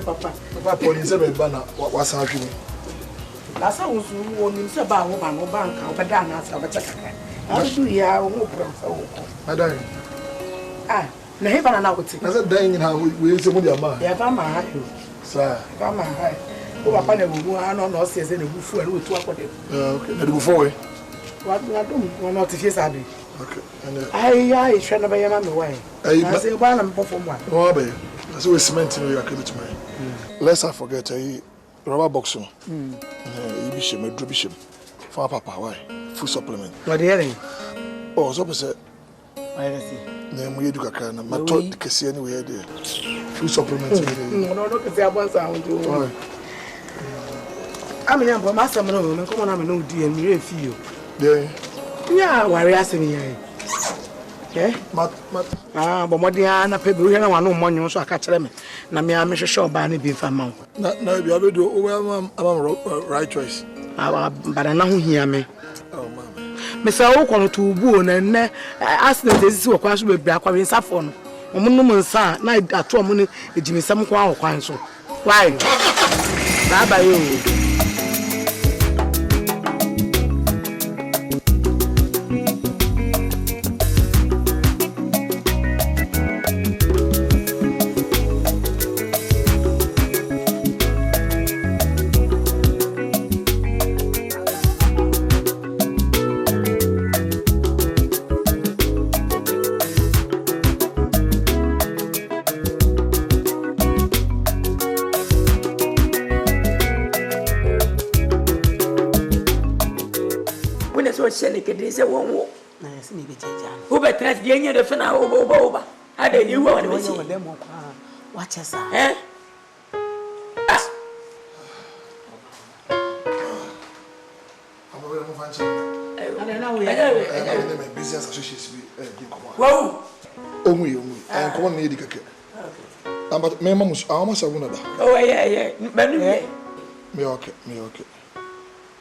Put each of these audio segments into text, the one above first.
papa. Papa police me bana wasa hwemi. Last time was on him say ba wo ba no bank obeda na asa obeta kaka. I do ya wo problem fa wo. Madam. Ah, na he bana na wote. Na say dan nyina we say mo dia ma. Ya fa ma ha yo. Sir. Fa ma ha. O papa na wo ano na o se se na bu fu e tu akode. Okay, na do for we. What na do mo na te sabi. Okay. And Ai hwe na ba ya ma me why. I say ba na me perform one. Oh be. I say we cement no you akebe to me. Let's not forget rubber box no. You be shame, drop be shame. For papa why? Full supplement. What the hearing? Oh, so say I see. Na mo yedu kakra na ma to kese anywhere there. Full supplement. No, kese abonsa won do. I'm in for master no, me come on no di and me feel. There. Yeah, worry asem here. Eh? Mat. Ah, but modia na pe bi na wa no monyo so aka kire me. Na me a me hwehwe oba na bi fa ma wo. Na bi abedo am right choice. Ah, but na ho hia me. Oh mama. Me say wo kono to bu na ne accident ezisi wo kwan so be bra kwa nsafo no. Omo no mo nsa na ato omo ne ejimisam kwa ho kwan so. Why? Baba yo. Say one na yes me be jeja who be trust the anya de fena oba ade ni wo de be see dem kwa watch us eh Amore mo fanche ade na we me business associates be di komo wow omu komo na yedi keke but me mamus awama sabuna da oh yeah manu me okay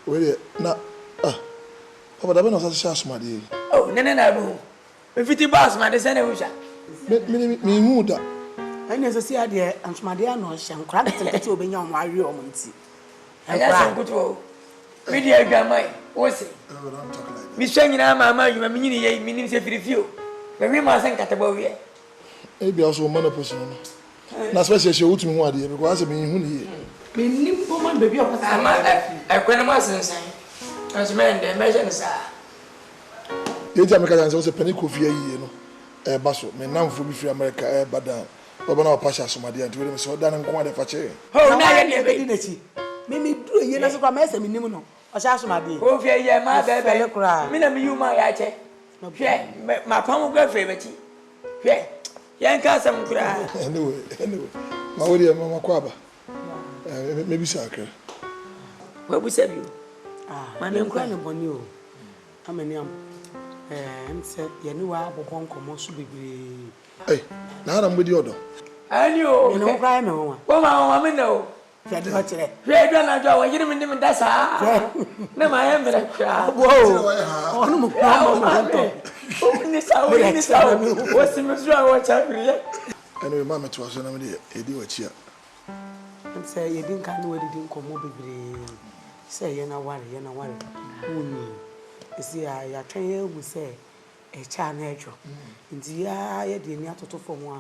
we na Papa, da bena sa sha asumade. Oh, nene na bu. Me fiti boss ma de se na wusha. Me hu da. Anya se si ade asumade ano hye nkra de tele ti obenya omo awe omo nti. Anya se nkuto. Me di adwamai, wo se. Me hwa nyina mama yuma me nyini ye me nim se firifio. Me wi ma se nkataba wie. E bia so man person no. Na special she wutumi hu ade because me hu ne ye. Me nim bo man baby o pasa. Ama ekwena ma sensan. Asmende meje nsa. Yeja me ka say pani kofi ayi no. Baso me namfo bi free America badan. Oba na opasha asomade anti we me so dan nko ade fa che. Ho na ye ne be di nachi. Me duro ye na so kwa me se me nim no. O sha asomade. Kofi ayi ma bebe. Me na me yuma ya che. Hwe ma pam gwa free beti. Hwe yan ka sam kura. Anyway. Ma wori mama kwaba. Me bi sa akra. Wa bu sabi. Mane nkwa ne boni o amani am nse ye ni wa abobon komo so bebre na mbodi odo ani o ne nkwa me ho wa ma me no fe de ho kire fe do na do wa yiri me nim da sa na ma ye mera kwa wo onu mu kwa mo to ni sa wo si me so wa cha bri anyway mama to so na me de edi wa chia nse ye din kan no edi din komo bebre say ye na ware uni isi ya twen ye gu say e cha na edwo nti ya ye de ni atoto fo mu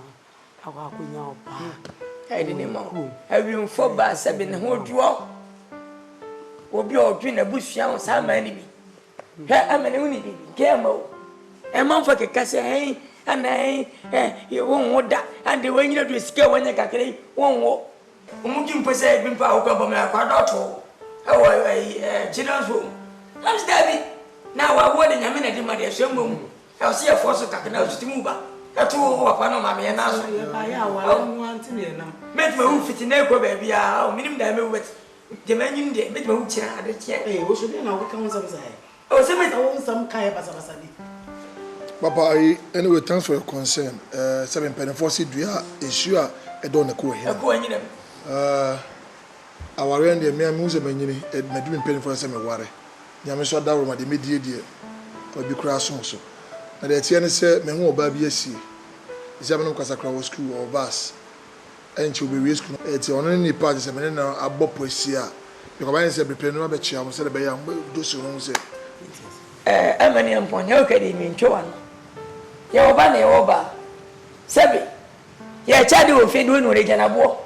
akwa akonya opa e de ni mo awi mfo ba sabe ne ho duo obi odwi na busua o sa ma ni bi he amene uni bi ke ma o e man fo ke kase hein ana hein ye won da ande wanyira do sika wanya kakere won wo umugi mpese bi mpa o ka bo me akwa doto children's home. That's Debbie. Now I want in a minute in my dear Shemum. I'll see a force of Takan to move up. That's all of one of my men. I want to make my own fitting echo, baby. I'll minimum damage with the man in the bit of child. Hey, what should be now? What comes outside? Oh, some kind of Asani. Papa, anyway, thanks for your concern. 7 penny for Sidria is sure I don't know. Our end the mere music many medicine penny for some worry. Yamiso Daroma, the media dear, or be crass also. And the Tiana said, Memo Baby, see. Is Abano Casacra school or bus. and to be risk. It's only part is a man above poesia. Because I said, prepare no better. I said, by do so. Emily and Ponyo can mean Joan. Your banner over. Sebi. Your child will feed when we can abo.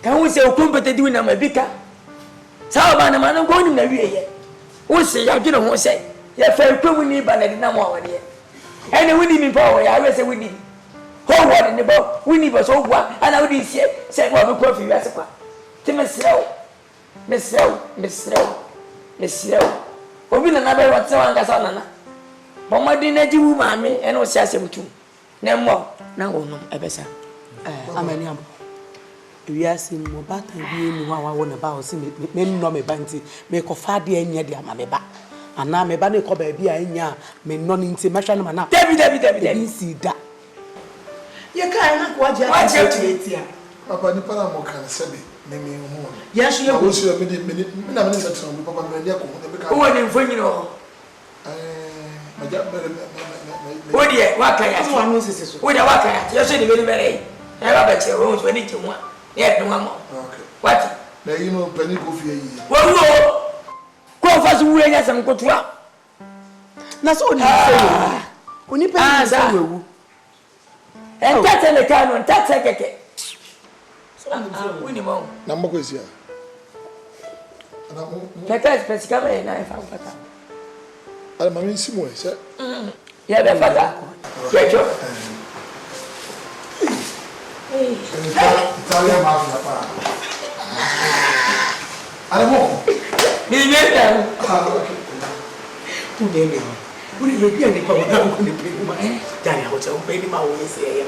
Can we say, competent doing a bika? Saban, a man, I'm going to marry ye. Who say, I didn't want to say, you're fair, probably, but I didn't know what yet. And we need in power, I say we need. Hold one in the boat, we need us all one, and I would say, well, the coffee recipe. Timmy Slow, Miss Slow, Miss Slow, Miss Slow. Or will another what someone has on. But my dinner, you, mammy, and was sassy too. No more, no, Ebessa. I'm a young. We are seeing more bad and being one I want about seeing me no me banty, make a far dear near the ameba. And now me banny cover be a nya, me non intimation man. Debbie, see that. You can't watch your Papa, the Panama can say, maybe more. Yes, you will see a minute, Papa, who are you know? What dear, what can I do? What I want, you said the very I bet your rooms when you want. Yet no more. What? Now you know Penny Coffee. Well, go fast away as I'm going to up. That's all you say. When you pass, I will. And that's in the car on that second. Winnie Mo. Number is here. That's Pescava and I found that. I'm in Simway, sir. Yeah, the father. Italian mafia. I don't know. Who named him? Who did you get the power down when you pay my Daniel? What's your baby? My own say,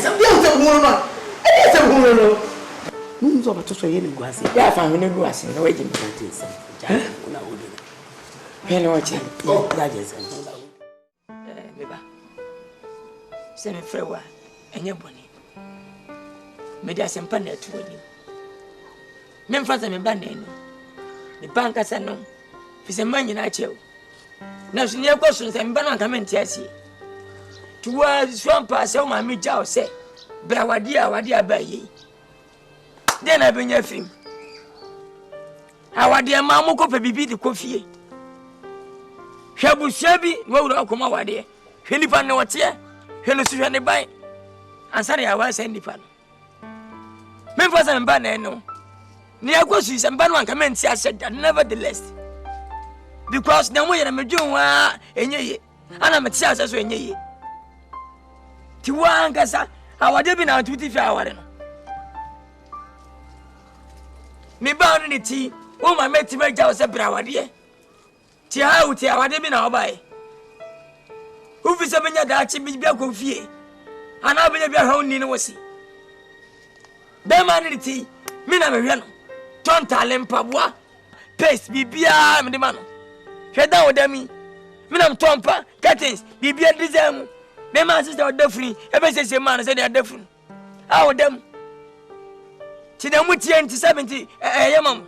something woman. It's a woman. Who's over to say any glass? Yeah, I found a glass in the waiting practice. Hello, that is send me frewa and your bonny. Media some panel to you. Memphis and Bandano. The bank has a no. It's a man in a chill. Now, she never questions and Banan come and tell you. Towards swamp pass, oh, my midjow say, Brawadia, Wadia by ye. Then I've been your film. Our dear mamma could be the coffee. Shabu Shabby, road out come over there. Philippa no what's here. Hello, Susan, by Ansari, I was sending fan. Memphis and Banano. Near Gosses and Banwan comments, I said that nevertheless. Because no way I'm a Jew, and ye, and I'm a child as when ye. Tiwan Gassa, our debin out 24 hours. Me bound in the tea, oh, my mate, my house a brow, dear. Tia, our debin out by. Who is a man that she be confused? And I believe your own Nino was. Bemanity, Minamariano, Tontalem Pabua, Paste, Bibia, Medimano. Head down with me. Minam Tompa, Curtains, Bibia Dizam. The masters are different. Ever since a man said they are different. How them? Tidamuti and 70, Yamam.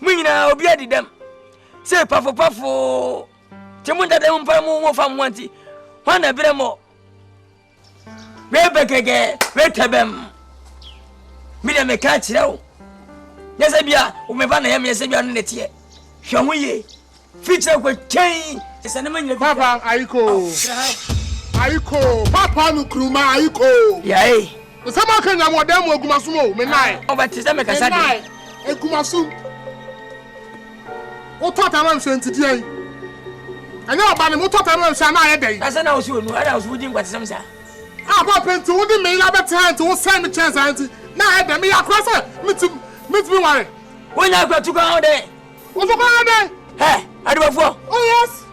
Mina obeyed them. Say, Puffo. Timunda de Umpamu from Wanti. One a bit more. Rebecca again, Retabem. Mina may catch you. Yes, I be a woman. I am yes, I be on the tier. Shall we? Feature with chain. It's an amazing papa. Aiko, Papa Nukruma, Aiko. Yay. Some can have more than Gumasu, Menai. Oh, but it's a make a Sunday. A Gumasu. What thought I am saying today? I know about the motor and Sana day. As I was wooing what some say. Akuapem Twi the mail about time to send me chance. Now I had me across it. Meet me worry. When I got to go out there. What's going on there? Hey, I do a four. Oh, yes.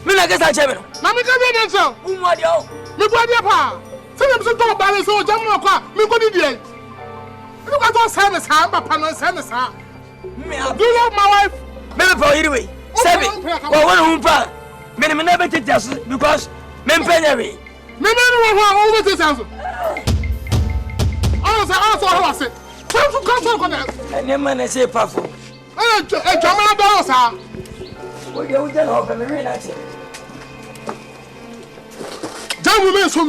Me like a chairman. Mammy can be so. Who are you? Me body pa. Tell them to talk about it so Jamaica. Me go to the look at those hands, Papa, no sense. Do you love my wife? Maybe for anyway. 7. Well, one pa. Many never take us because men penny. Maybe over this house. I was it. Come to come to and your man say powerful. A Jamaica dollars, sir. Well, you don't open the rain at it. Don't remain so.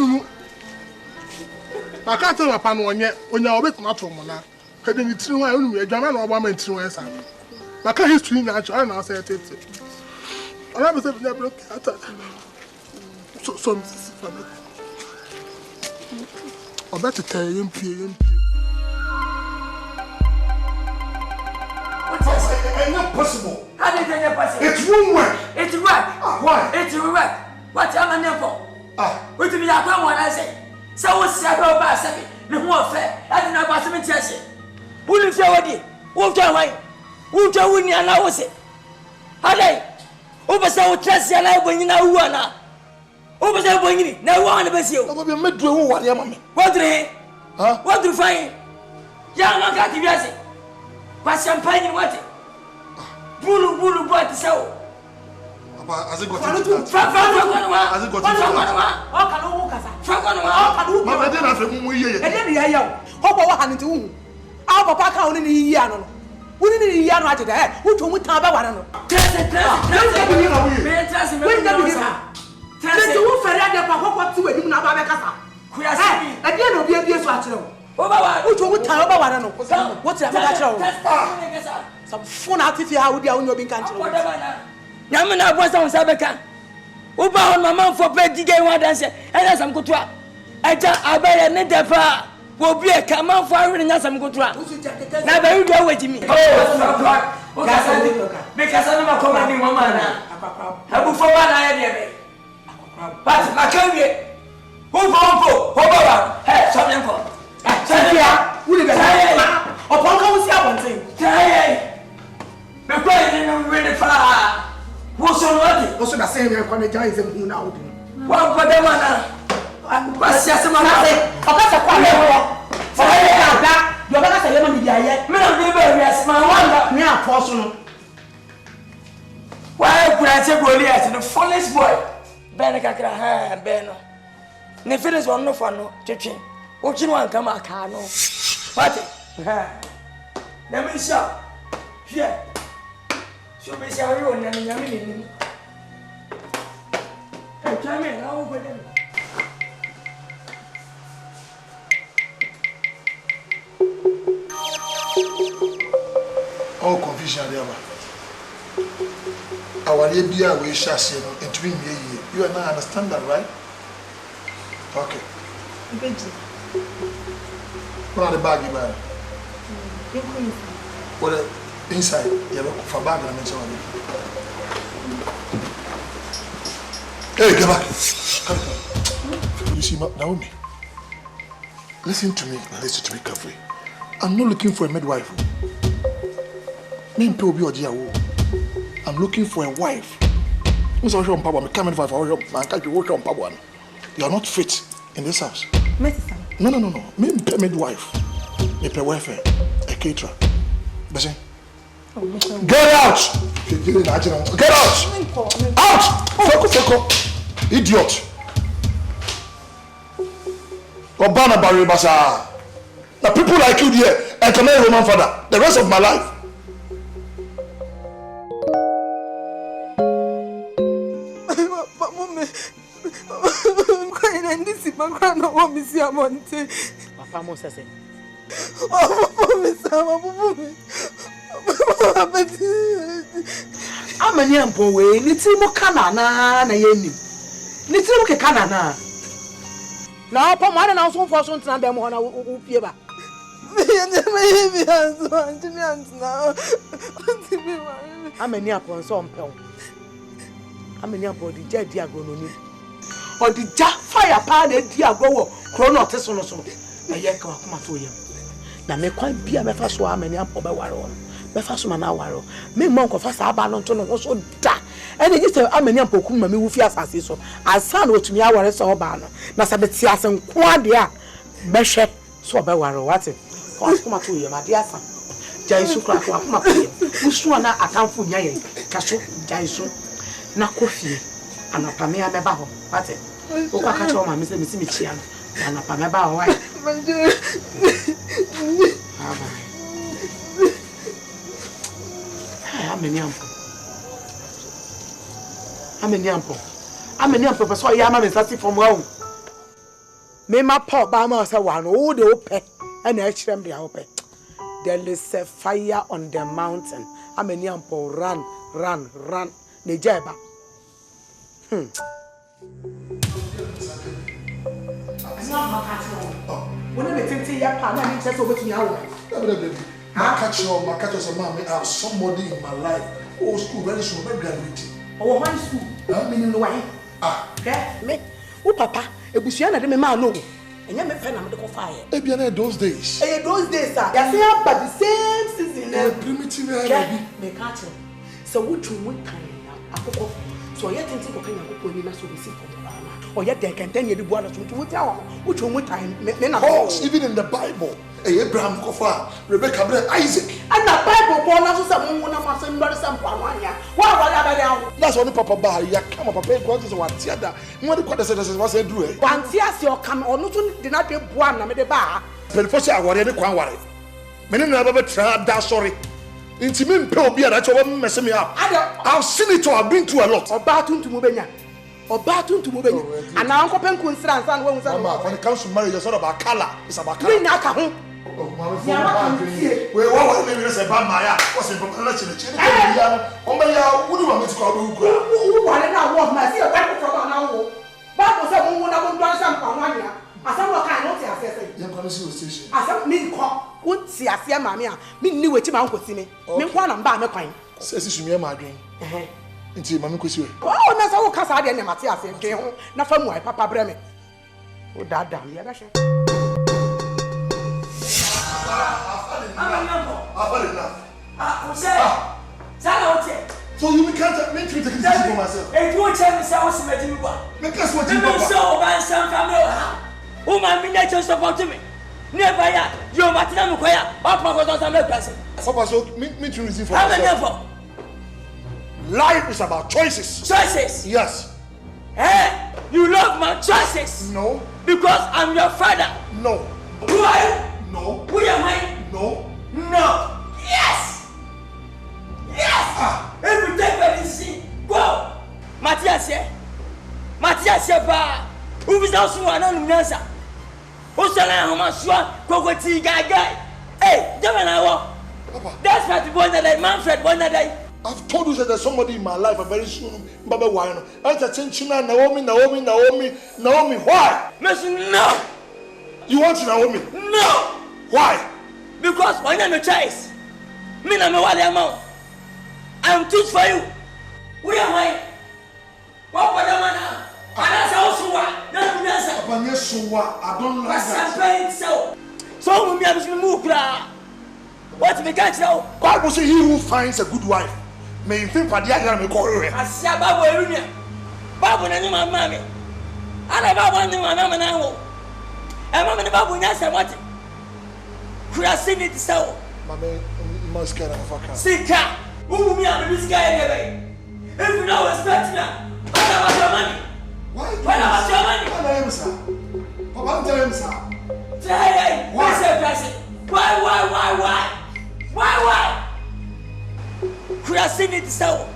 I can't tell my pan one yet when you're a bit not from now. Heading it through my own way, German or woman through my son. My car history natural, and I'll say it. I never said never at so I better tell you, It's not possible. How did you get possible? It's work. It's work. Why? It's work. What's your name for? What do you mean? I don't want to say. So what's your about something? No more fair. I didn't know about some intention. Who lives your body? Who tell me? Who tell me? And I was it. How they? Over so trust your life when you know who are now. Over there, when you know one of us, you. What do you make? What do you mean? What do you? What do you find? Young, I got you. What's champagne? What? Bulu, what is so? Has it got to Has it got to some phone out if you have your own being country. Yamina was on Sabeka. Uba on my mom for bed, digay one dancer, and as I'm good to I bear a netepa will be a command for everything as I'm good to. Now, you go with me. Because I'm a commanding woman. I will for one idea. But my career. Who for? Hey, something for. Will you get upon comes here one thing? The president really far. What's on what? What's the same here? Who now? One for them, what's just a man? You're not a young media yet. Men of the various man, one near personal. Why could I say Goliath, the fullest boy? Benacacra, Beno. Nephilus one no fun, no teaching. What you want come a car? No. What? Let me show. Here. Show me how you and Yamin. Hey, come in, I'll open them. All confusion there. Our idea we shall say it between me. You and I understand that, right? Okay. What are the bag you buy? What inside? You have a bag and I'm sorry. Hey, get back. Come. You see, Naomi, listen to me and listen to me carefully. I'm not looking for a midwife. I'm looking for a wife. You are not fit in this house. No. Me midwife. Me pay welfare. A caterer. Get out! Get out! Out! Foko! Idiot! Obana Barry Basa. The people like you here and can marry Roman father the rest of my life. This is my grandma. Want me see a monte? Papa Moses say. I'm a young boy. Nitimo Canana, Nayeni. Nitimo Canana. Now, upon my house, one for some time, them on a Upieba. I'm a near upon some pill. I'm a near body, Jed Diagononi. Or the jack fire pan and Diago, Chronotis on us. I yet come to you. Now, may quite be a mefa swam and yam over warrow. Mefasuma na waro. Me monk of us abalon to no so da. And it is a many pokuma me wufi asase so. Asan wo tumi aware so oba no. Na sabeti asen kwa dia. Behwe so oba waro what? Come kuma to ye ma dia asan. Jaisu kra ko kuma ko ye. Musu na akanfo nya ye. Kaso jaisu na kofie. Anapa me abeba ho. What? O kwa ka cho ma me se me si me chia no. Anapa me ba ho why? I'm a nyampo. So I am a message from wow. Me my pop by myself one all the open and actually be open. There is a fire on the mountain. I'm a young boy, run. The jabba. When I think your partner just over to your my catch as a mom, I have somebody in my life. Oh, school very soon, very graduating. Oh, one school. I mean, in the way. Me. Oh, papa, a bushana de me man no. And you may find a medical fire. Those days. Those days, sir. Yes, but the same season. Primitive. Me catch him. So, what you would kind of so yet think of going to so we see for the Rama. Or yet they can tell you the one to tell which one time. Even in the Bible. Abraham Kofa, Rebecca, Isaac. And the Bible, Paul, also some woman must send some Pawanya. Why, that's only Papa Bahia. Come up, pay quantities of one theatre. What the quarters was I do it? One theatre come or not did not be one at the bar. But first, I worry the Quanwari. Many never tried that sorry. Intimate Pell be that you mess me up. I've seen it or I've been to a lot. Or Batun to Mubenya. Or Batun to Mubenya. And now Akuapem Twi when it comes to marriage, it's not about color, it's about color. Oh, my wait, what name is a Bamaya? What's in Population? Oh, my, what do you want me to call you? Who wanted that walk? My dear, back from now. That was a woman I would do some Pamania. I said, what kind of say? You're going to see the station. I said, me call, would see a Sia Mamma. Me knew what your uncle see me. Me one and buy my coin. Says you, my dream. Until Mamma could see. Oh, that's all Cassadi and Matthias and came home. Not from my Papa Bremen. Oh, that damn, yeah, that's it. I've had enough. So you can't make me take it for myself. It won't tell me so. Because what you know, so by some family. Oh, my miniature support to me. Never yet. You're Martina Mukoya. Papa was on the person. Papa, so me to receive for myself. Life is about choices. Choices? Yes. Hey, you love my choices? No. Because I'm your father? No. Who are you? No. Who am I? No. No. Yes! Yes! Every time I see, go! Matthias here. Matthias here, pa. Who is also one on the answer? Who's the line of my swan? Cocoa guy. Hey, don't I walk? That's what the boy that I Manfred one that I. I've told you that there's somebody in my life and very soon, Baba Wino. I just think Naomi, why? Listen, no! You want Naomi? No! Why? Because why not no choice? Me na me what am I? I'm too for you. Where am I? What am I? I also want. No, I don't like that. So we have to move. What me can't tell? Bible says he who finds a good wife may think for the other me call her. I see Bible here. Bible na my mommy. I never want my mama now. And mama never want to say what. Could I see it so? Mamma must get a fucker. Sika! Who me out of this guy anyway? If you don't respect me, what about your money? What about your money? What about him, sir? What about him, sir? Hey, why? Could I see it so?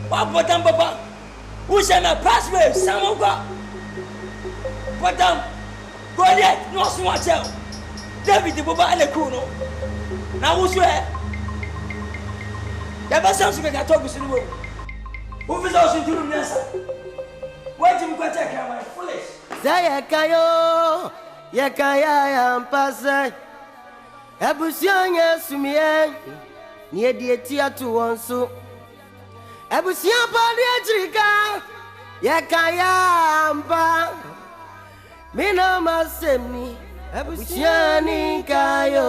What about Papa? Who shall my password? Someone got. But go yet, no smart child. David the Boba and the Kuno. Now who's where? There was something I talk with you. Who is also to the answer? Why do you go take care of my foolish? Zayakayo, Yakaya and Passa. ABUSUA Sumie, near the theatre one so. ABUSUA Padiatrica, Yakaya and Pa. Mina Masemi. ABUSUA Nikayo.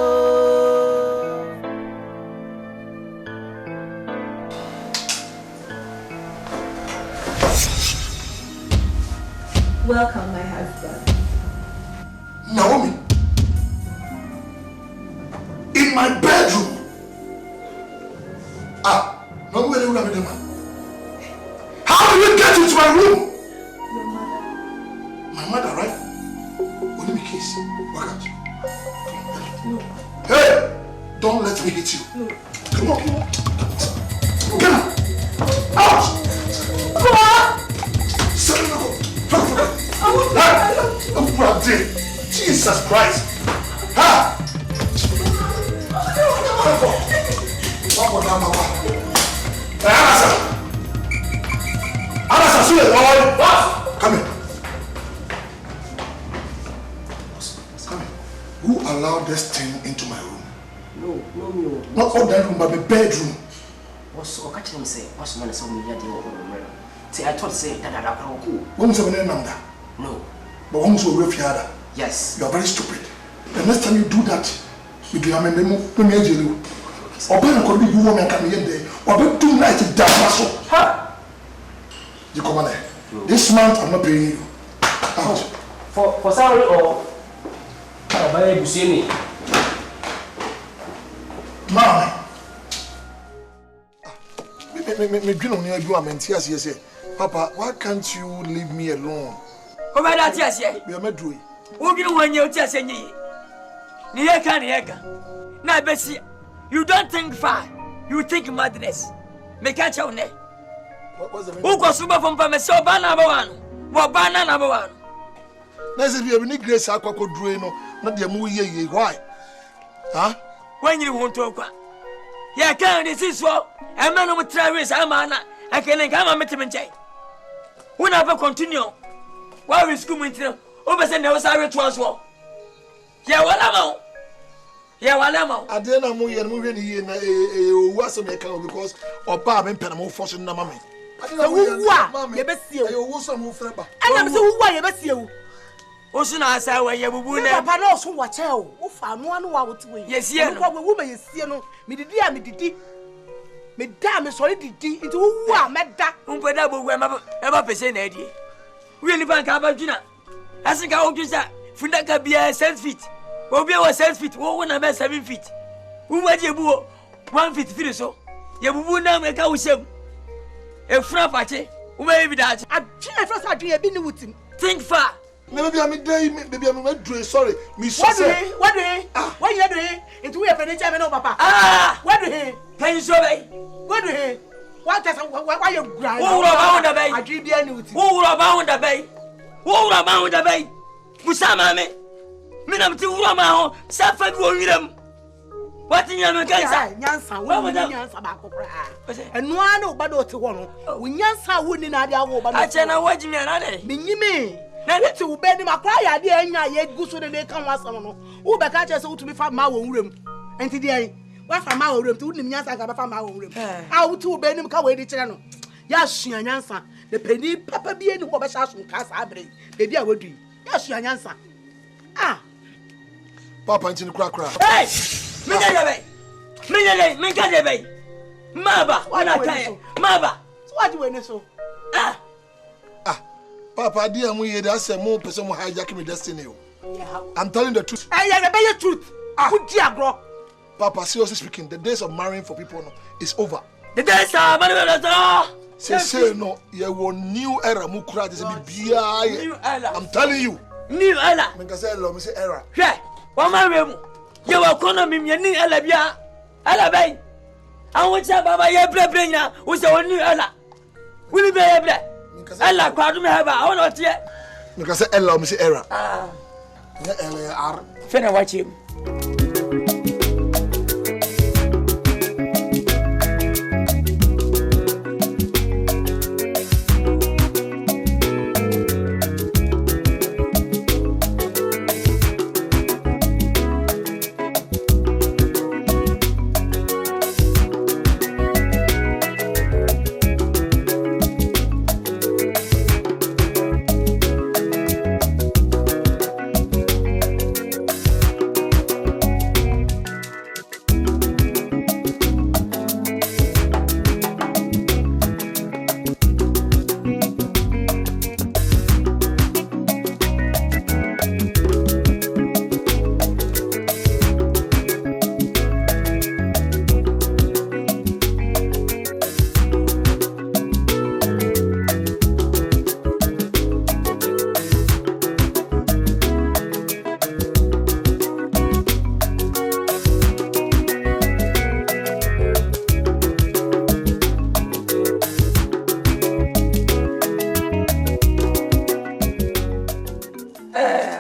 Welcome, my husband. Naomi, in my bedroom. No way you have man. How did you get into my room? Your mother. My mother, right? Let me kiss. Walk out. No. Hey! Don't let me hit you. No. Come on. Get out. Out! Come on! Go. boy. Boss, come here. Come here. Who allowed this thing into my room? No. Not all that room, but my bedroom. What's okay? Tell me, say, what's man is on me? I thought say that cool. When was I number? No. But when was we with your Yes. You are very stupid. The next time you do that, you do a memo. Or better could be you woman coming in there. Or better do like it down. Ha! You come on there. This month I'm not paying you. Out. For salary or buy ABUSUA. Mama. Me dream on you are meant yes. Papa, why can't you leave me alone? Come on, that's yes. We are meant. Who you want you to say ni? Nieka. Now, Bessie, you don't think far. You think madness. Me catch your name. Who goes super from Pameso Banana? What banana number one? Let's be a unique grace. I could do not the movie. Why? Huh? When you want to talk. Yeah, can't this is so. A man with Travis, Amana. I can come and meet him in jail. We never continue. Why we school to oversend the Osari to us? Yeah, what am I? I didn't know you moving here wasn't a cow because or Bob and Panama fortune na mammy. I don't know who you best see you also move forever. I am so why you best you. Ocean, I say, where you will never know who watch hell. Who found one who out to yes, yeah, woman is seeing me the dear me did. Madame is already into who are met that. Umpadabo, ever percent idea. Really, Bank Abajuna. I think I will use that. Fundaka be a 7 feet. Well, be a 7 feet. What one about 7 feet? Who was your boo? 1 feet, feel so. You will now make out with him. A front party, who may be that. I first had to be with him. Think far. Maybe I'm a day, maybe I'm a day. Sorry, Miss. What do you doing? Into a furniture, no, Papa. Ah, what do you? Can you survey? What do you? What does why you grind? Who about the bay? I dream the annuity. Who about the bay? Who about the bay? Musamame. Minam to Rama, suffered them. What in your Yansa, woman, and one but to one. When Yansa wouldn't have your but I can't watch me another. Me. Never to bed my cry idea and yet goose when they come once on. Who back at us to be from my own room. And today, what from our room to him, Yansa got from my own room. I would to bed him come away the channel. Yes, she and Yansa, the penny papa being over Shasson Casa Abbey. Baby, I would do. Yes, she and Yansa. Ah, Papa into the crack. Hey! Mingalebe! Maba! What I tell you? Maba! What do you so? Ah! Papa, dear, we that's a more person who hijacking my destiny. I'm telling the truth. I am the truth. Good dear, bro. Papa, seriously speaking, the days of marrying for people is over. The days of marrying say no, you will new era mukura this be I'm telling you. New era. Me say lo me say era. Hwe, wa ma we mu. Ye wa kono mi ni era bia. Era bai. An wo cha baba ye bre nya, wo se wo new era. Wuni be ye bre. Ella kwadu me haba, I want to hear. Me say ella me say era. Ah. Ya ella ar. Fena watch him.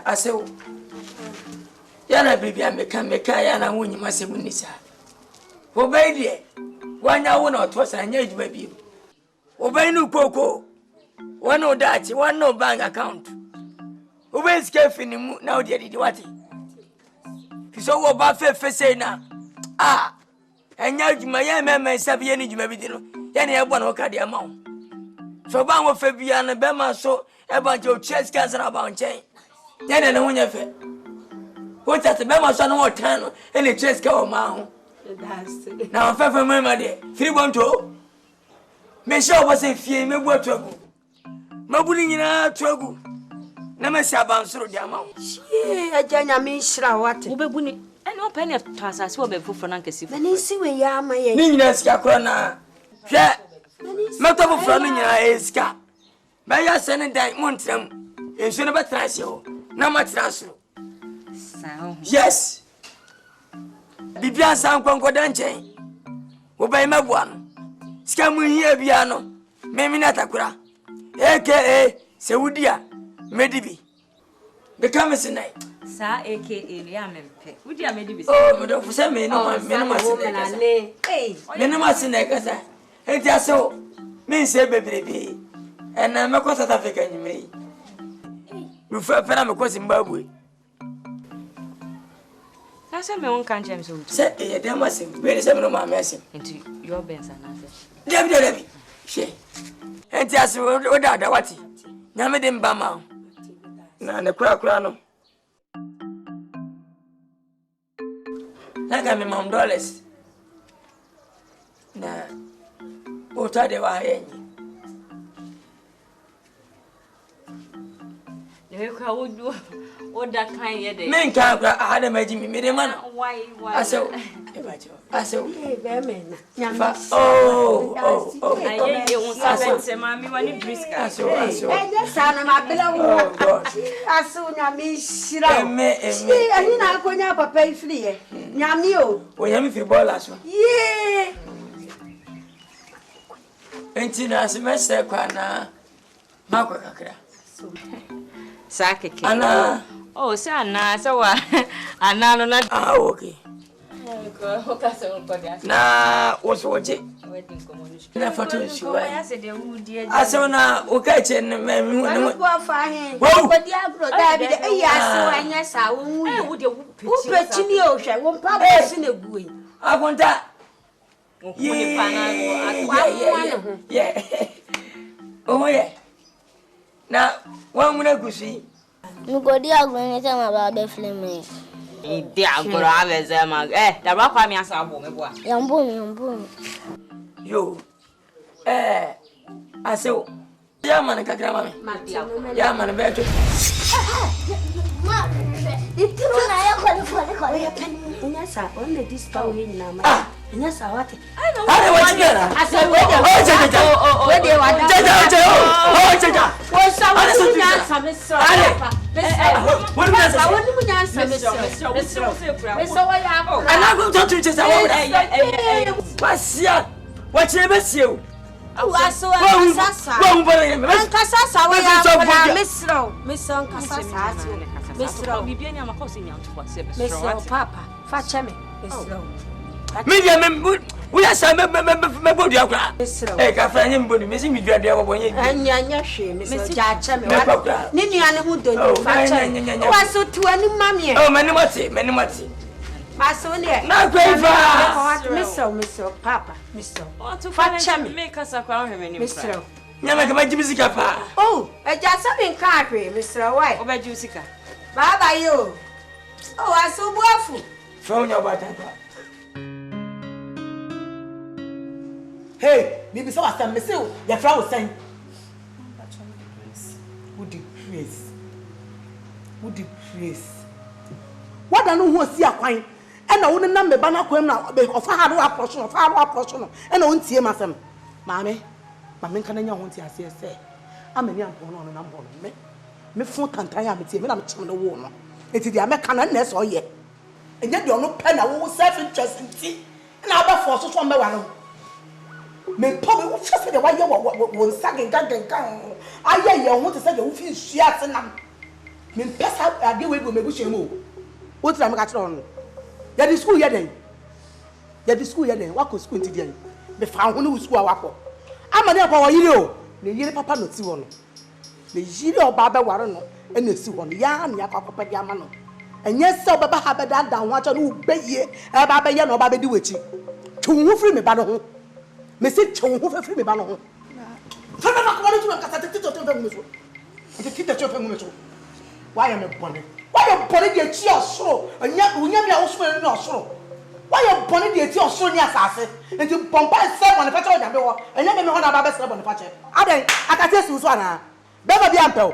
Asewo yana bibi ameka yana wonyi masemu nisa obai die wanya wo na oto sa nya eduma bi obai nu koko One no that, one no bank account. Who is careful now, dear, did what? So what about fair say now? Ah, and now you may remember Sabian, you may be dinner. Any one who cut the amount. So Bang of Fabian and Bema so about your chest cancer about chain. Then I know when you're fair. What's that the Bema son or 10 and the chest go amount? Now, if I remember there, 312. Me sure was a fear, me what trouble. My bullying in our trouble. Never say about so the amount. A janya mishra what? Ubebuni, and no penny of Tassa, so be for Nankasi. Then you see where ya my Nina's Caprona. Yeah, Matabo Flamina is cap. By your son and die Montram, and soon about Trasio. No much Trasso. Yes. Bibia San Concordanche. Obey my one. Scamu here piano. Meminatakura. AKA Seudia. Medibi. Become a night. Sa AKA Liampe. Would you have made Oh, Madame for some men, no Minimasineka. And just so means a baby. And I'm a South African, you may. You felt Panama Zimbabwe. I said, my own country. Say, there must be some my message into your Benson. Debbie, she. And just without what? Namadim Bama. Now the crack rano. Like I'm $1. Now, what are they wearing? Would do what that kind of day. Men can't had a magic me, man. Why? I saw. I saw. Oh, Mammy, when you brisk. I saw. I saw Mishra. I'm not going up a pay free. Yamio. When you feel ball last one. Yeah. And Tina semester, Quana. Marco. Sake. Anna. Oh, Sana, so Anna, not. Ah, okay. Na was watching. Na photo show. I saw na ukache na memu. Go for him. But the abro David, yes, I would you put in ocean, won't publish in a gui. I want that. Yeah. Oh, yeah. Now, one minute to see. You go there going to tell about the film. Dear, go have a Zama. The rock I mean, some woman. Yamboom. Yo. I saw. Yaman, Cagrama. Yaman, better. It's yes, I only this power in now. Yes, I want it. I want to I said, where they were. We are some body. Hey, Cafanian body, missing me, dear, when you and Yashi, Mr. Jachem, Ninian would do. Was so to any mammy. Oh, many mati. My son, now great Mr. Papa, Mr. Fatcham, make us a crown, Mr. Yamaka Jimmy Papa. Oh, a just something country, Mr. White, over Jusica. Baba, you. Oh, I so waffle. From your button. Hey, maybe so as I miss you, your friend was saying. Would you praise? What I know who see a coin, and I wouldn't number Banaquem now of hard portion, and I won't see myself. Mammy, Mammy can you want to say, I'm a young one and I'm born me. Me foot and tie am tea, I'm the woman. It is the American nest or yet. And yet you're no pen, I will self-interest in tea, and I'll be forced from my one. Me probably will just say the way you were sagging. I hear you want to say the feel shares and me pass out a deal with me, wish you move. What's I'm got on? That is school yet. That is school yet. What could school today? The found who school. I'm a power, you know. ne yire papa no ti wo no ne yire oba be ware no e na si wo no ya na akwakopa di ama no enye se obaba ha be dan dan ho acha no ubeye e ba be ye no oba be di wechi twun ho firi me ba no ho me se twun ho firi me ba no ho fa ba ko wale tu na kasa tete to fe mu so tete to fe mu so why am I born why you born the chi osoro anya unya mi a osoro ni osoro why you born the chi osoro ni asase enti pompa se bon fa che o jabe wo anya me ho na ba be se bon fa che aden akate si so ana be ba bi ampel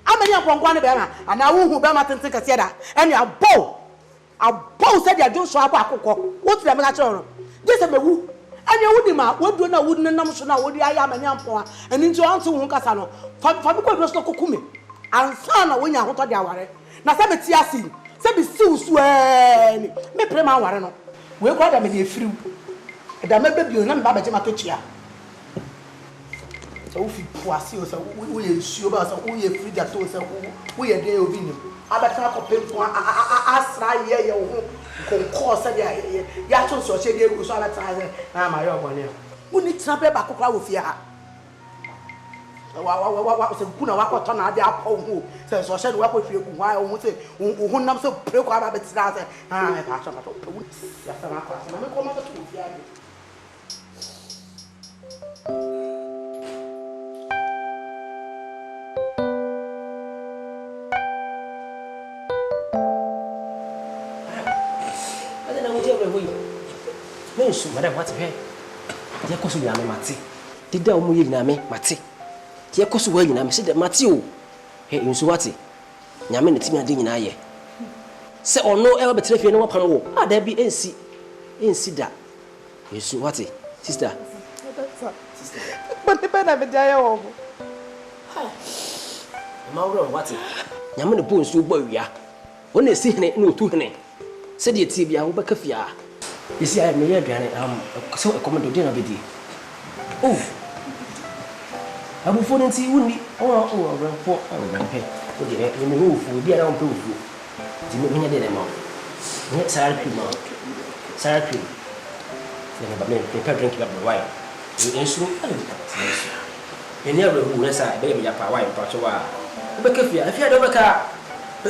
amani aponkwa ne be ma ana wo hu be ma tenten kase da eni abo se dia jo so akwa akokọ wo tire me ka che oro je se mewu anya wudi ma wodu na wudi nam so na wodi aya amani ampon eni nti on to hu kasa no fa bi ko do so kokume ansa na wonya hoto de aware na se beti asi se bi siw so ani me prema aware no we ko da me de efiriw da me babio na me ba baje matochia so wo fi poasi o se wo ye nsuo ba so wo ye free da to se wo ye de obi nim abata ko pempo asra ye wo konko se de ya to so che de egu so abata na ma ye obone wo ni trape ba kokra wo fi ha wa se kuna wakoto na ade apo hu se so she wa ko fie ku wa hu se hu nam se pre ko aba betira se ah pa cha pa to ya sa na kwa na me ko ma to fie ade ada na muje bre hoyi me nsu madam what be ya ko so ya me mate dida o mu ye nyina me mate ye koso wa nyina me se de mate o he nsu wate nyame ne timi ade nyina ye se ono e wa betre fie ne wa pam wo ada bi ensi da nsu wate sister but the bana be dia wo ma wo wate nyame ne bo nsu gba wia wona esi hene ne otu hene se de tie bia wo beka fia esi ay me ye aduane so e komodo de na be di oh abu phone nti wuni o ranfo ranpe o de e me no fu bia na on pe fu di me nya de le ma ne sara cream ne ba me pe drink ba wine e ensu eni abro hu na sa be me ya pa wine pa so wa o be ka fia afia do be ka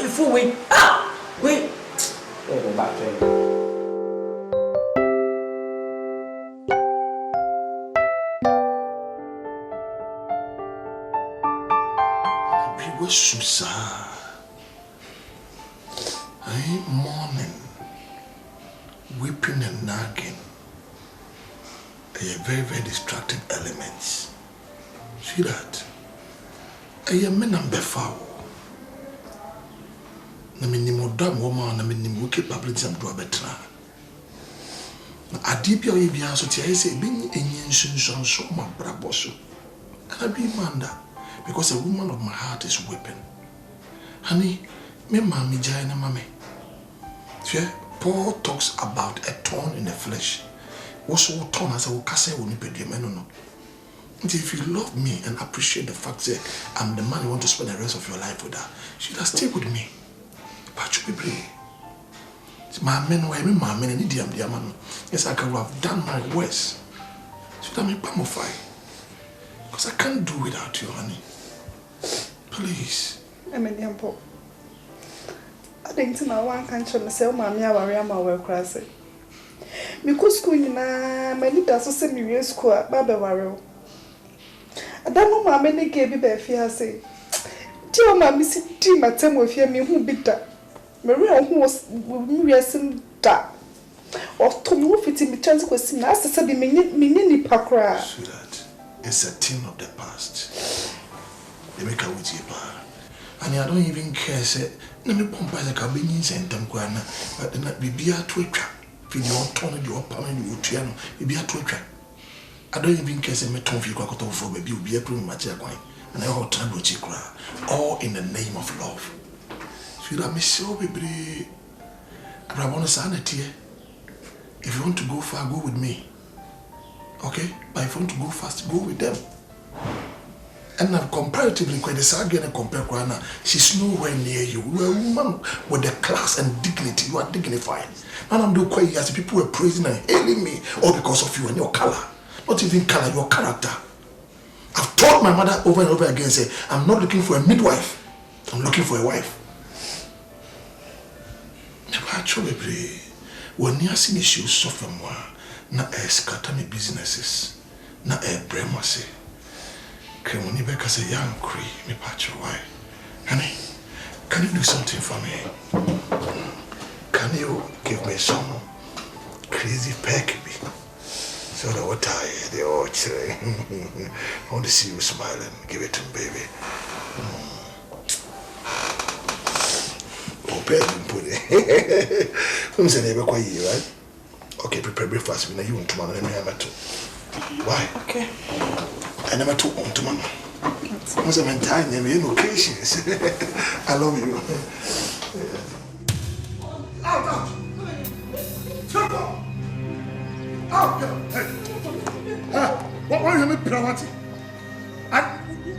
fu we we e go back to Susa, morning, weeping and nagging, they are very, very distracting elements. See that? I am a number foul. Na minimum dam woman, na minimum wicked publicism to a better. A deep your ABUSUA, so I say, being in so my braboso, and I be manda. Because a woman of my heart is weeping. Honey, me mommy jai na mame. Paul talks about a thorn in the flesh. What's what thorn as I will cast no. If you love me and appreciate the fact that I'm the man you want to spend the rest of your life with her, she should stay with me. But you be brave. My men were me, my men, and the man. Yes, I could have done my worst. Should I make pamofy? Because I can't do without you, honey. Please. I mean, Yampo. I think to my one country, myself, my work crazy. Because school, my leader so send me school at Baba Warrow. I don't know my many gave me by fiancé. Dear mammy, sit tea, my time with me who bitter. Maria, who was reason that. Or to move it in the chance question, as to say, mini pakra. Sweetheart, it's a thing of the past. They make a with you, and I don't even care, say, let me pump by the cabins and Tamquana, but then not be a twitcher. If you want to turn your parent, you will be a twitcher. I don't even care, say, me tongue for you, for baby, you'll be a pretty much a coin, and I all time with you cry, all in the name of love. Sweetheart, me so baby. I want to sign it here. If you want to go far, go with me. Okay? But if you want to go fast, go with them. And now, comparatively, quite the Sagan and compare Krana, she's nowhere near you. You're a woman with the class and dignity. You are dignified. And I'm doing quite as people were praising and hailing me, all because of you and your color. Not even color, your character. I've told my mother over and over again, say, I'm not looking for a midwife. I'm looking for a wife. When you see me, she will suffer more. Na scatter me businesses. Na bremase. Kremoni beka say young cree me patch why. Honey, can you do something for me? Can you give me some crazy pack? So the water, they all I want to see you smiling. Give it to me, baby. Oh, baby, put it. I'm saying, never quite you, right? Okay, prepare breakfast. We know you want to man. Let me have it too. Why? Okay. I never took on to mama. I'm saying, time, you know, patience. I love you. Out! Jump out! Out! Hey! What are you doing, Pirawati?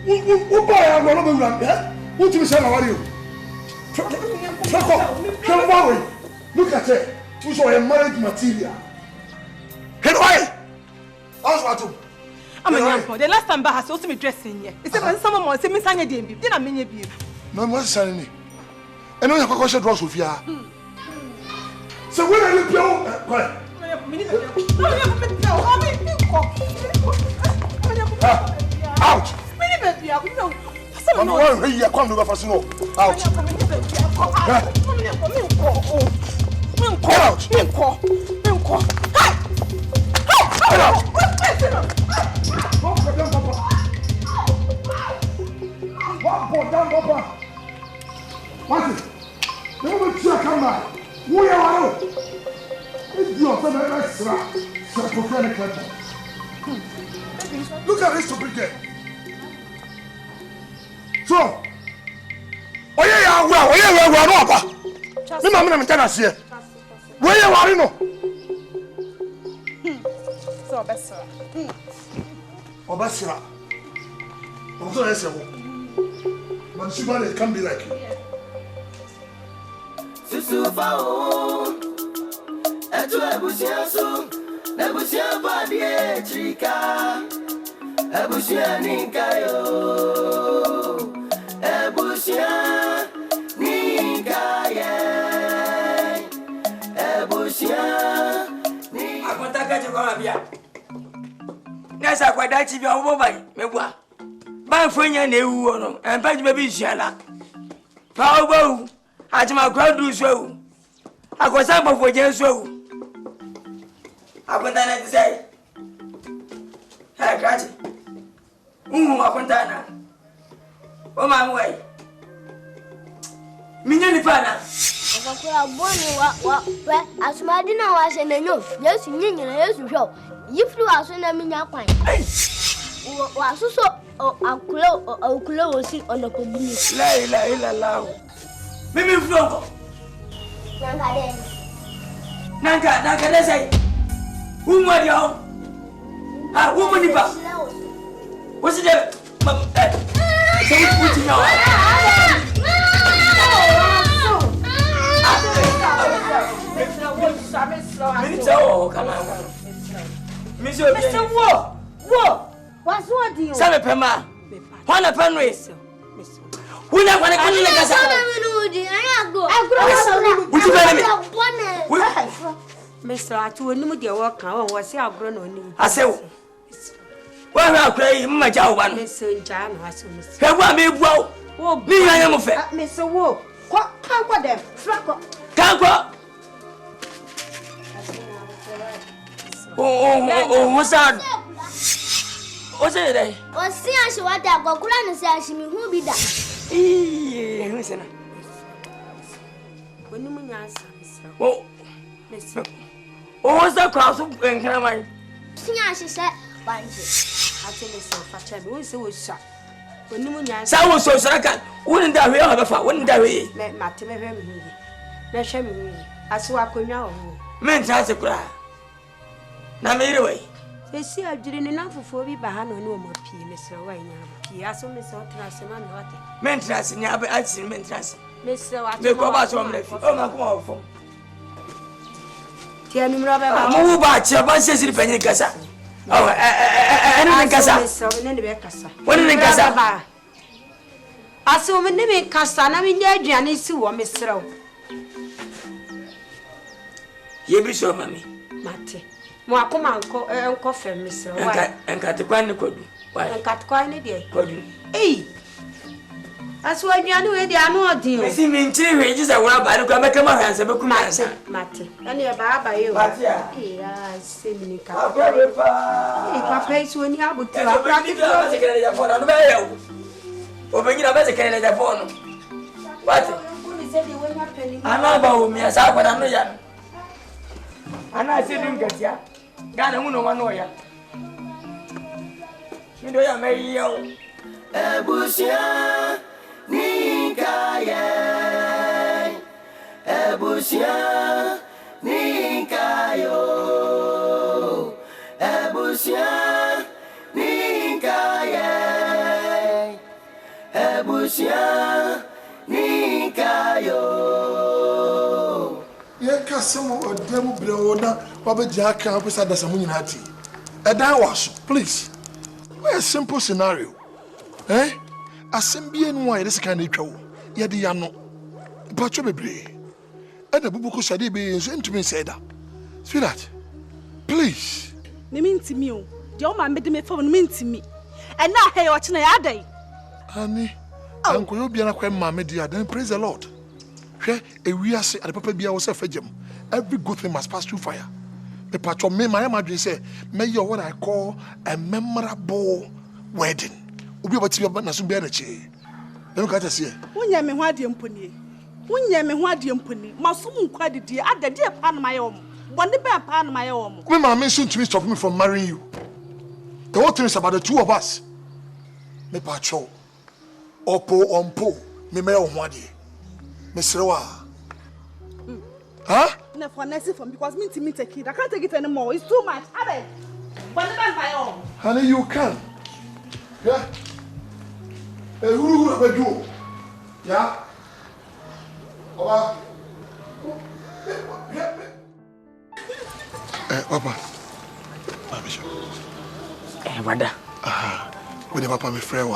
What boy are you going to do? What do you say? How are you? Look at it. You saw a marriage material. Hey, why? I'm a young boy. The last time Baha saw me dressing here. It's when someone was saying, "Sanya Dembi." Did I mean you? No, what's saying? And when you go to drugs with you. So when are you pure? Out! I'm going to come to the first no. Out! Look at this stupid girl. So, oh yeah, well, no, I'm telling you, where you are, no. So, best. Obasira. I'm so nice. But somebody can be like you. Susufao, etu abusuya so, abusuya badie chika, abusuya ninkayo, abusuya ninkaye, abusuya ni. Akwataka chukwa bia. Nasa kwa dachi bia obo bai mebua. Ba fonya na ewu ono, empa ji bebi hyiala. Fa obo. Ajima kwadu so. Akosa bofo je so. Akonta na tisai. Ha kachi. Akonta na. O ma mwai. Minya ni pana. Akakura boni wa asumadi na wa se nanyo. Yesu nyinya na Yesu hwo. Yifru aso na minya kwan. Wa suso akulo osi onokobuni. La ilaha illallah. Mimi mflongo. Nanga desai. Umwa dio. Ah, umwa nipa. What's the say what you know. Minito, come on. Mr. Wo. What's what do you? Sabe pema. Wana penwe. Una kwana kuni le kasa. Mr. Atu onimu de work kan won wose agro na onimu. Asewo. Wa hwa akrai mma ja wo ba no. Mr. Nja na aso Mr. He wa me bua wo. Ni yan mo fe. Mr. Wo. Kanko dem. Frako. Kanko. What's that? What's it? What's the answer? What I got? Kulan says me who be that? Who's in it? When you mean answer, oh, what's that cross of Caramine? She said, I tell myself, I tell you, so shot. When you mean answer, I was so second. Wouldn't that we have a fat? Wouldn't that we? Let Martin have me. Let show me. I saw I could know. Men tries to cry. Now made away. They see I didn't enough for me behind no more pee, Mr. Wayne. He asked me so to ask him what. Mentras in your accident, Mentras. Mr. What they go back from left. Oh, my God. Tell me, Robert, move back. Your boss says, Penny Casa. Oh, and Cassa. When in Cassa? I saw my name in Cassa, I mean, Jenny Sue, Mr. You be so, mammy. Mate. More come and coffee, Mr. And cut the grand could. Why, and cut quite a day. could you? Eh? That's why you know they are not deal. I see me in 3 wages. I want to come back to my hands. I'm Mate. And you're by you. Yeah, see me. Papa is when you have to open your best Canada phone. What? I'm not about me as I want to know ya. And I said, you get ya. Ghana, no one know ya. You know, I may yell. ABUSUA Nikaye ABUSUA Nikayo ABUSUA Nikaye ABUSUA Nikayo Ye kasemo odem breona wabeja kan pesa dasamu nyinati. Edan waso, please. A simple scenario. Eh? Asembie no wa yesi kan etwa wo. Ye de ya no. Pacho bebre. E da bubuko sade be enso ntumi nseda. Sweetheart. Please. Me mintimi o. De o ma mede me fa no mintimi. E na he o chena ya dai. Honey. Anko yo bia na kwa ma me dia, then praise the Lord. Hwe ewiase ade papa bia wo se fagem. Every good thing must pass through fire. The patron me my madre say, may you what I call a memorable wedding. Ubi about you na so be na che. Let me catch here. Wonya me ho ade mponi. Wonya me ho ade mponi. Masum nkwa de die adade e pa na maye wo. Bone be pa na maye wo. Me ma mention to me stop me from marrying you. The whole thing is about the two of us. Me patron. Opo ompo me ho ade. Me serewa. Huh? No, for next from because me to take it. I can't take it anymore. It's too much. Abe. But by all. Honey, you can. Yeah. Who will do? Yeah. Papa. Wada. With the papa, my friend,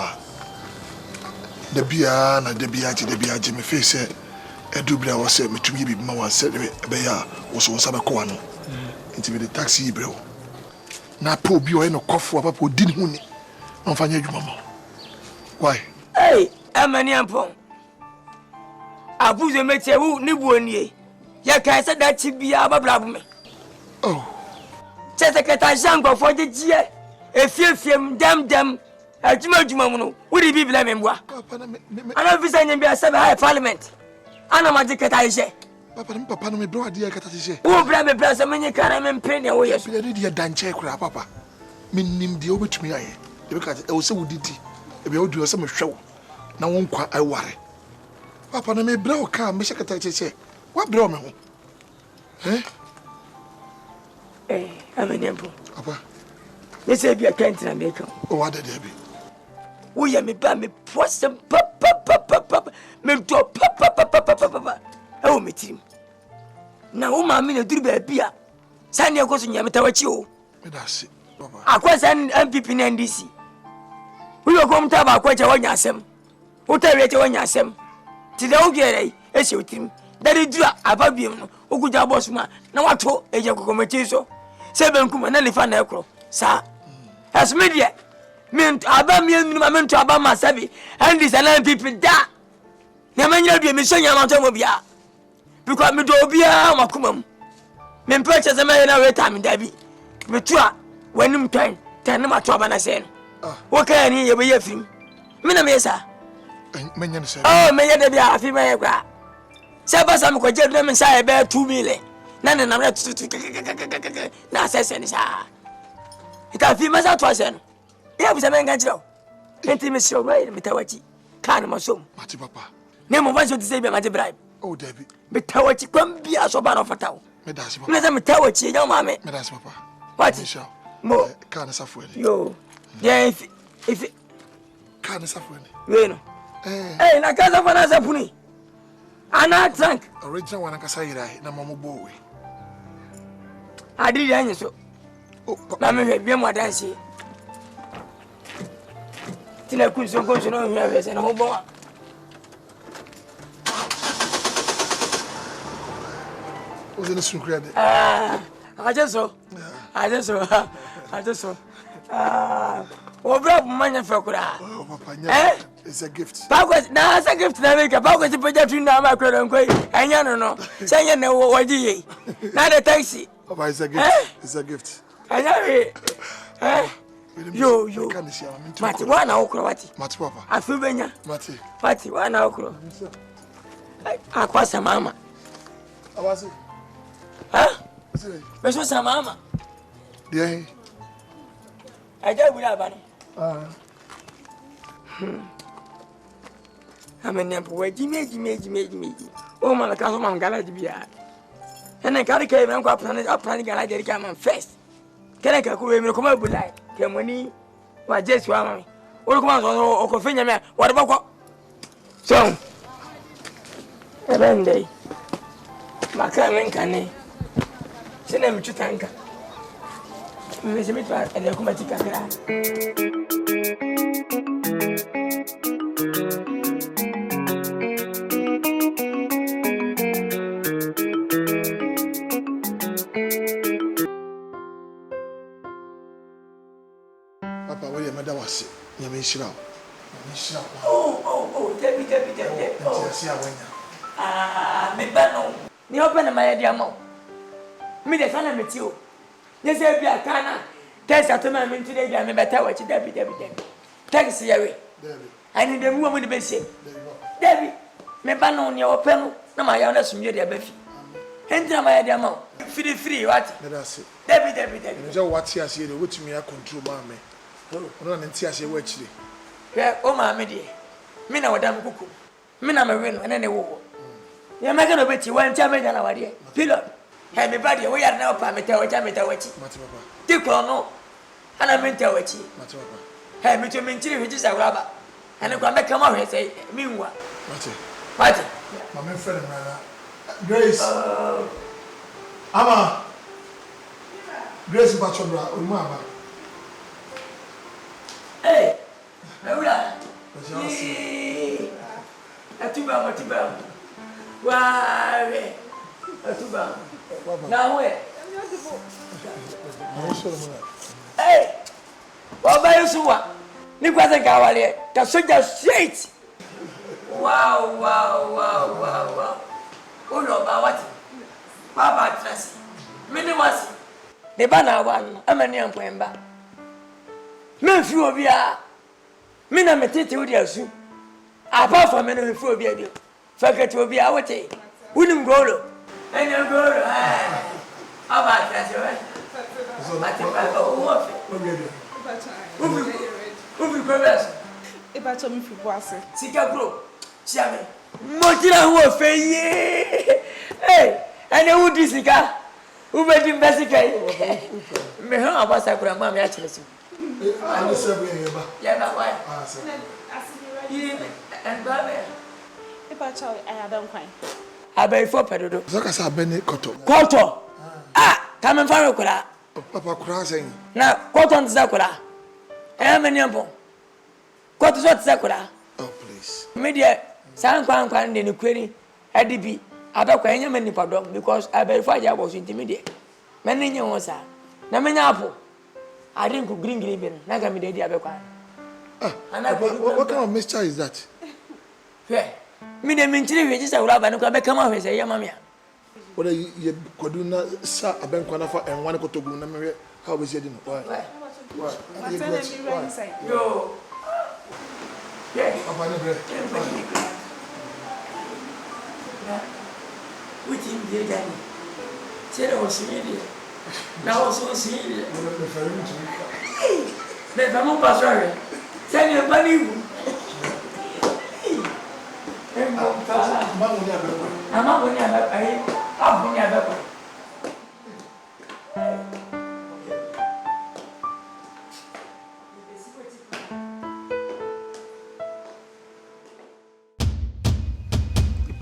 the beer and the beer, Jimmy face. Edubra was said me to me be ma said be ya was on sama ko ano nti the taxi bro na po bi o no kofo papa odi ne huni on fanya adwuma mo why hey amani ampon abuzo meche wu ni buonie ya kai se da chi bia bablabu me oh chese keta jango fo jeje efiefiem dem adwuma mu no wo di biblia membua papa na me ana visa nyem bia sabe high parliament ana majiketa ise papa no me bro ade kata ise wo bra me bra se menye kana me mpene wo yeso bia de danche kura papa minnim de obetumi aye e be ka e wo se wuditi e bia odu se me hwew na won kwa aiware papa no me bra o ka me shekata ise wa bra o me ho amenempo papa nese bia kantina me ka o wa de bi wo ye me ba me posem papa me do papa e me tim na wo ma me na duru ba bia sane e koso nyame tawachi o me da se papa akwasa MPP na NDC wo yo kom ta ba akwacha wanya asem wo ta wiete wanya asem ti da wo gere e se otim dari dura ababiem no oguja boss ma na wato eje kokomati so se benkuma na nifa na ekro sa as media men aba me numa men to aba ma sabi and this and people da na manya bi me sonya ma to mo bia because me do bia makomam me purchase me na wait am da bi me to a wanim twan tan ma to aba na se no wo ka ni ye be ye film me na me sa menya ne se oh me ye da bia afi me ye kwa se ba sa me ko je do me sa e be 2 million na ne na me na se ni sa ita fi ma sa to se no ya bisa menga jiro enti me sio right metawachi kan masom mati papa ne mo vanso ti say be mati bribe oh David metawachi kwambia so ba no fatawo me da si papa me say metawachi ya mama me da si papa what mo kan safueni yo yeah if kan safueni we no na kaza fana sapuni ana tank original wana kasa yirai na mamo bowe adiri anyi so Mamma, be more dancing. Till I could so go to know you have a whole boy. Who's in the soup credit? I just saw. What money for Kura? Oh, Papa, it's a gift. Papa, now it's a gift. Papa, to put that in now, and you know, say you know what you not a taxi. Papa, it's a gift. It's a gift. I know it. You, Mati, one okro, Mati, Papa. I feel Benya. Mati, one okro. I pass a mama. How was it? Huh? Where's your mama? Yeah. I don't have any. I'm a name for Jimmy. Oh, my cousin, Ghallywood. And I can't carry my planning Ghallywood come first. Can I come up with like money? Why just one me? Or come on, or confine me. What about so? Every day, my coming can send them to tank. Miss me to a locomotive. Papa, where your mother was? You may shout. Oh, Debbie. Me bano. Me open my idea mo. Me the son met you. Yes, I be a canna. Test at my men today, I may better watch Debbie. Thanks, Jerry. I need the woman with the best. Debbie, me bano on your open. No, my honest, you dear Beffy. Enter my idea mo. Free, what? Debbie. You what you see, which me I control, mammy. No, and see, I say, which day. Yeah, oh, my dear. Me now, damn cuckoo. Me now, my win, and then a war. You're making a bit you one time, and our dear. Pillow. Have me body, we are now, Pamita, which I met a witchy. Dick or no, and I meant a witchy. Have me to maintain which is a rubber. And I'm going to come out and say, meanwhile. What? My friend, Grace. Ama. Grace Bachobra, Umama. Hey, Laura. Atuba. Why? Atuba. Now where? Hey, what by you? Nicholas and Gawale, the soldier straight. Wow. Oh no, what? Papa Tracy. Minimas. The banner one, I'm a young member. Men few of ya. Mina metete with your soup. Apart from men who be forget to be our tea. Wouldn't go. And you go. How about that? Who progress? If I told me for boss, Sikapro, Siame, Montilla who are fay. Hey, and who this Sika? Who made him basically? Me, how about Sakura, mammy, actually. I'm the same. Yeah, why? And Babby. if I tell I don't cry. I buy 4 pedodo. Zakasa Benny Cotto. Cotto. Come and follow Kura. Papa crossing. Now, Cotton Zakura. I am a nyampo. Cotton Zakura. Oh, please. Media, San Quan in the query, ADB. I don't quite any pardon because I verify I was intermediate. Many was that. Namanapo. I didn't cook green green, Nagami de Diabeca. What kind of mixture is that? Fair. Me the mentally register will have and come out and say, Yamamia. What are you could do not, sir, a bank and one to go. How was it? Why? Yo. Yeah. Which in the Danny? Said I was seeing now also seeing it. But I'm not passing. Send your money. I'm not going to have a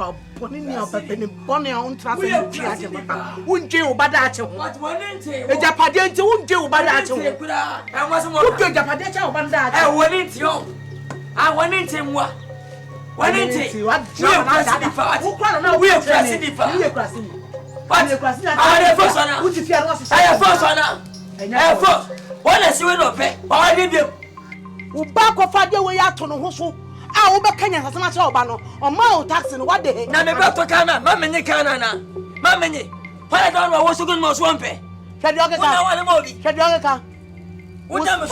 nipa boni ni obebe ni boni on transfer ni twa je papa unje obada ache ho e japade nti unje obada ache ho e mo se mo unje japade ache obada ache e woni nti o a woni nti mwa woni nti wa na da wo kwa na we krasi dipa we krasi ni what krasi na a first one uti fia no so I first one first wona si we no pe wa di bi wo ba ko fa de we ya to no ho so a wo be kanya sasama che oba no o ma o taxi no what the na me be to kana ma menye kana na ma menye wala don wa wo so gun mo so mpe hwede oge ka wona wala mo bi hwede oge ka wona me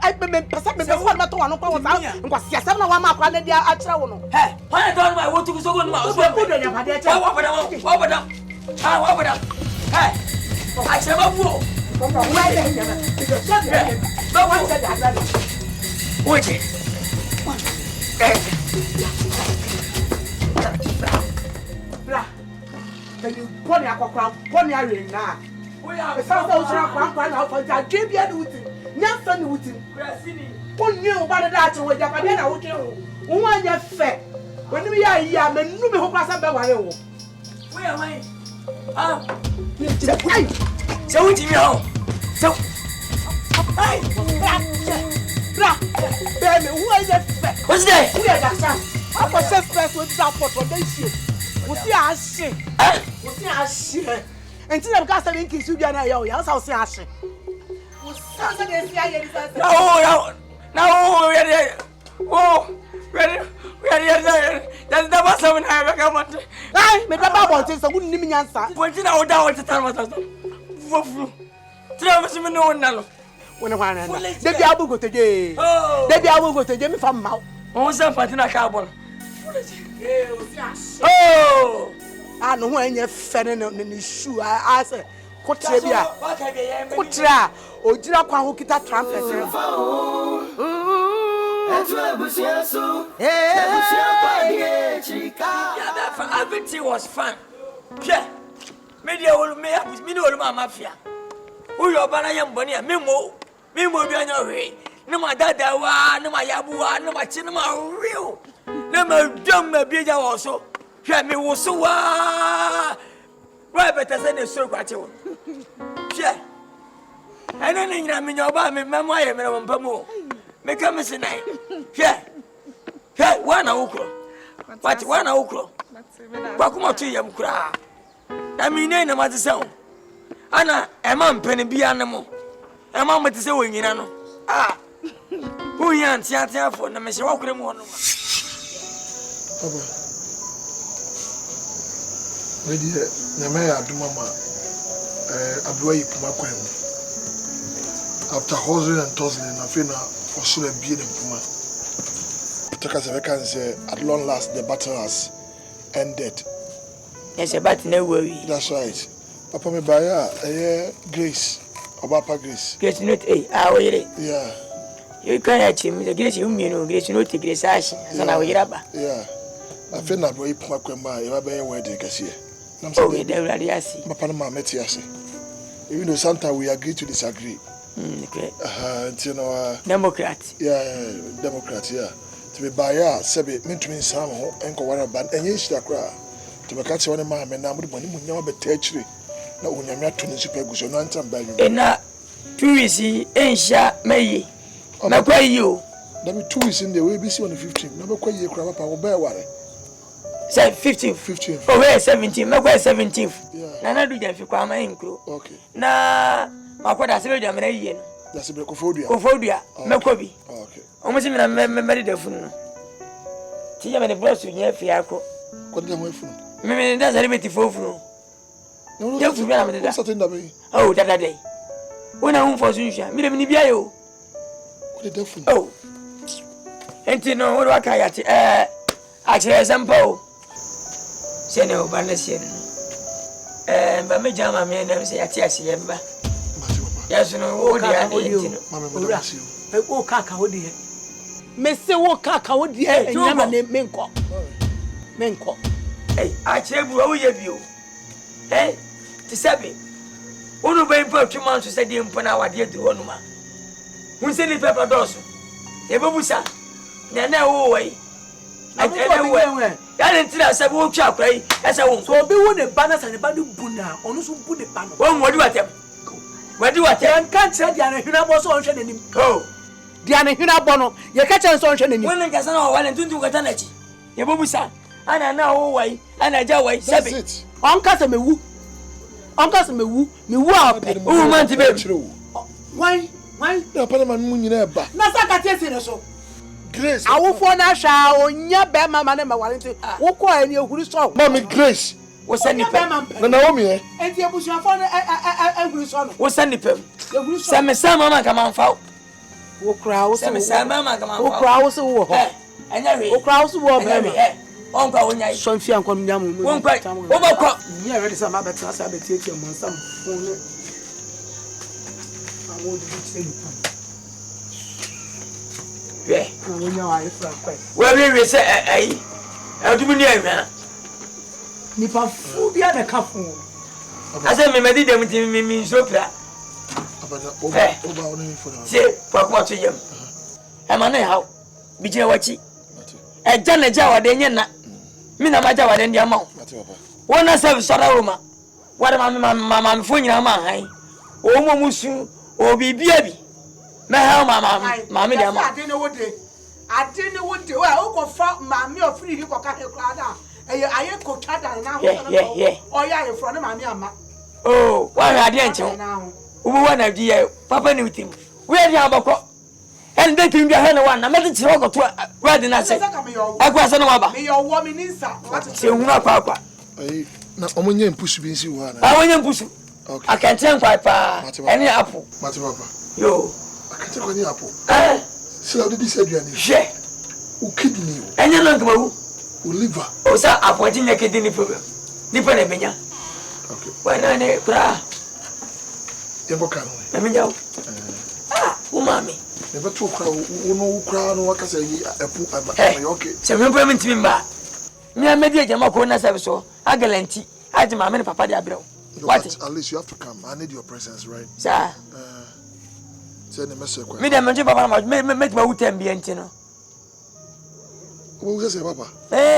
ai me pesa me so ma to wa no kwa wo sa nkwa siasem na wa ma akwa na dia a kire wo no he wala don wa wo tu so gun mo so mpe do nya pade che wa bada ah wa bada he a che ma bu wa ile nya na ba wa che da oje bra can you pony akokra pony awe na we are so kwa na for ja dwe bia na wuti nyansa na wuti pony o ba da ache wo ja pa na wo twe wo wo anya fe onim ya yi a menu me ho kwasa be ware wo we are mine se wuti mi ho se ai bra be me wo anya fe what's that we are that apa chef press with that pot on dey shit wo si ashe wo si ashe enti na ka say nki su bia na ya o ya sa wo si ashe wo sa say dey si aye di sa no we are that's the boss of na be come ai me baba bontin so wonni mi nyansa bontin na oda wo tetan mata fofu tira me no na lo wona kwa na debi abugoteje debi abugoteje mi fa mawo on se fatina ka bon oh ah no ho enye fere ne shoe a say kotre bia kotra ogira kwa ho kita trumpet everything was fun. Yeah, media will me up with me no mafia. Who your banana yam bonny, Mimo be on your way. No, my dada, no, my yabua, no, my cinema real. No, my dumb beer also. Hear me was so right better than a circle. Yeah, I don't think I'm in your bar, my memoir, and Pamo. Make a missing night. Yeah, yeah, 1 okro. What 1 okro? Bakuma to yam cry. I mean, name of the sound. Anna, a man penny be animal. A man with the sewing in ano. Ah, who yan theatre for the Messiah Walker one. Ready, Namaya do Mama. ABUSUA Kumakwem. After hustling and tussling, I feel now for sure a being in Puma. Because I can say, at long last, the battle has ended. Yes, but no worry. That's right. Papa me buy Grace. Papa Grace. Grace not a yeah. You can't ask him the Grace you mean, Grace not to Grace Ash, and I will yeah. I feel not very Pumakwema, you have a wedding, Cassia. Oh, they already ask. Papa and Mamma Metiasi. Even though sometimes we agree to disagree. You know, Democrat. Yeah, Democrat, yeah. To be by Sebi, mentoring some and go one band and yes, that cry. To be catch one of my men, I'm going to know about territory. No, when you're not to the super good, so no time by you. And now, 2 is ain't shot, may not pay you. There be 2 weeks in the way, be see on the 15th. Never quite a crab up our bear water. Say 15th. Oh, where 17th? No, where 17th? Yeah. Nana do that for Kwama Inclu. Okay. Nah, my father said, I'm a that's a Becofodia. Cofodia, Mekobi. Okay. Almost in a married the phone. Tia made the boss with your fiaco. What them away from? Maybe that's a limited for flu. No, that's something that way. Oh, that day. When I'm home for Sunshine, Midabio. What the devil? Oh, and you know what I got. Actually, example. Say no, Banasian. But me jam, I mean, I say, I see him. Yes, no, oh, dear, oh, Kaka, oh, dear. Messi, oh, Kaka, oh, dear, and Yama named Menko. Hey, I tell you, oh, you. Hey, to Sabi. Who will be for 2 months to say the Impana, dear to one man. Who said the pepper dorsal? The Babusa. Nana, oh, way. Yale ntira se wo twa akra yi ese wo so obi wo ne ba na se ne ba du buna onu so bu ne ba no wo wodi watem en kan tire dia na hwina bo so onhwe nanim oh dia na hwina bo no ye ka tire so onhwe nanim won nka sana wo wale ntuntu kata na chi ye bobusa ana na wo wai ana ja wai sebe onka se mewu mewu a ope wo man ti be why na pa na man mu nyina ba na saka tese ne so Grace awofo na hwa onya be mama na mawalente wo ko ani ehuri so Mommy Grace wo sani pe na Naomi enti ebusuafo na ehuri so no wo sani pe ehuri so se me sa mama ka man fa wo kra wo se me sa mama ka man fa wo kra wo se wo ho anya we wo kra wo se wo be ma on kwa wonya so mfi ankom nyam mu won kwa wo bokọ me ready say ma betra say betie tie mo nsam fun ne awo di tie ni yeah wonya wa ifra kwai we we say ai adum ni anwa nipa fu bia de ka fun ase me medi dem ti mi sopra abana oba oni for na se kwa kwa to yam e ma na hawo bi je wachi e ja na ja wade nyena mi na ma ja wade ndi ama wona service sora roma wade ma me fo nyina ma han o mo musu o bibia bi me ha ma me dia ma ade ne wode o ko fa ma me ofiri hi ko ka he kra da aye ko tada na ho o ya ye fro ne ma me ama oh wa ade enche wo wa na di ye papa ni utim we ade abako en de tim bia he ne wa na me de tiro go to wa de na se akwa se no wa ba me yo wo me ninsa se hunu akwa ai na omonye mpusu bi nsi wa na awonye mpusu Akan Twi kwa pa eni apo mate papa yo Akan Twi kwa ni apo sila odi se aduane je o kidney o enya no nkama wu o liver o sa apo ti nya kidney problem ni pa na benya okay wana ne kra yengo kan na menya o mami ne beto kra o no kra no wakasa yi apu ama okay se me problem ntimi mba me amedi agama ko na sabe so agalanti aji mama ne papa de abrew what at least you have to come. I need your presence, right? Sir. Say the message. Me dem nje papa me ma wutem bi enti no. Who say papa?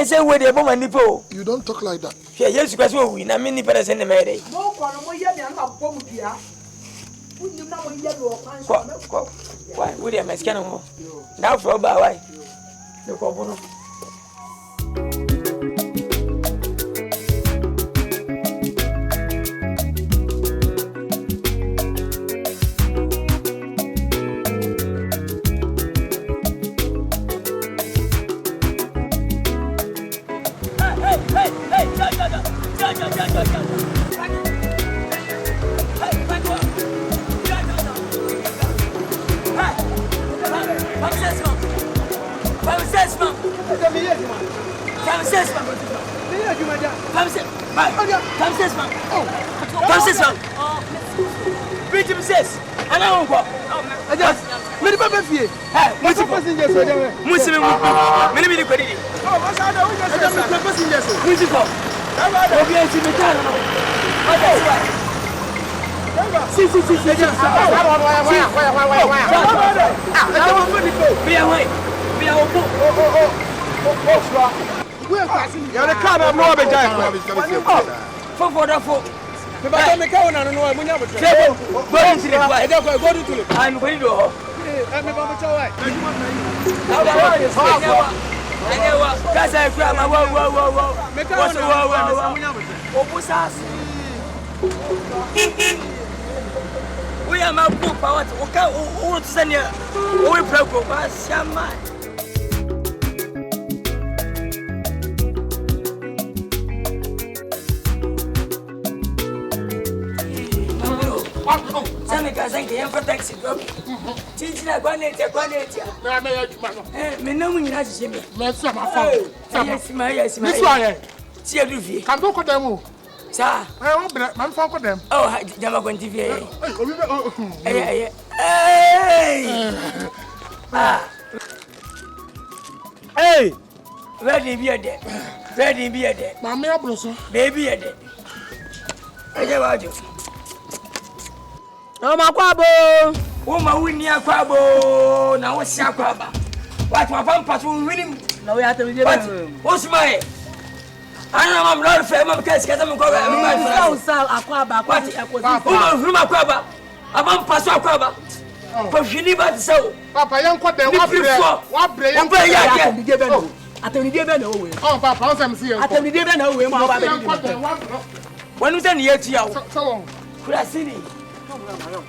Say we dey bo mani po. You don't talk like that. Hwe Yesu kwase o wi na me ni pere se ne me dey. Mo ko no mo ye bi an ma bo mu dia. Unyum na mo ye bi o kwan so. Why? We dey mesken mo. Now for ba why? De ko bo no. We are my book power. Okay, who to send you? We program. Shama. Sami kazange yan taxi drop. Chichi na kwanete. Na me ya juma no. Me no mu nyina hye me. Me so ma fa. Yes ma. This one. Ti adu fie. Kan do ko dem o. Sa. Wo bre, man fa ko dem. Oh, jama kwanti fie. Obi be Hey. Hey. Ready be there. Mama ya bro so. Baby ya there. Aje wajo. O ma kwabo. Wo ma wuni akwabo na wo si akwaba. What my pampas will win him. No, we have to be What's my? I am not a fair man, because I'm going to for Geneva, so Papa, young quite the what brain I tell you, given away. Oh, Papa, I'm serious. I tell you, given away. When we send you to you, so could I see you?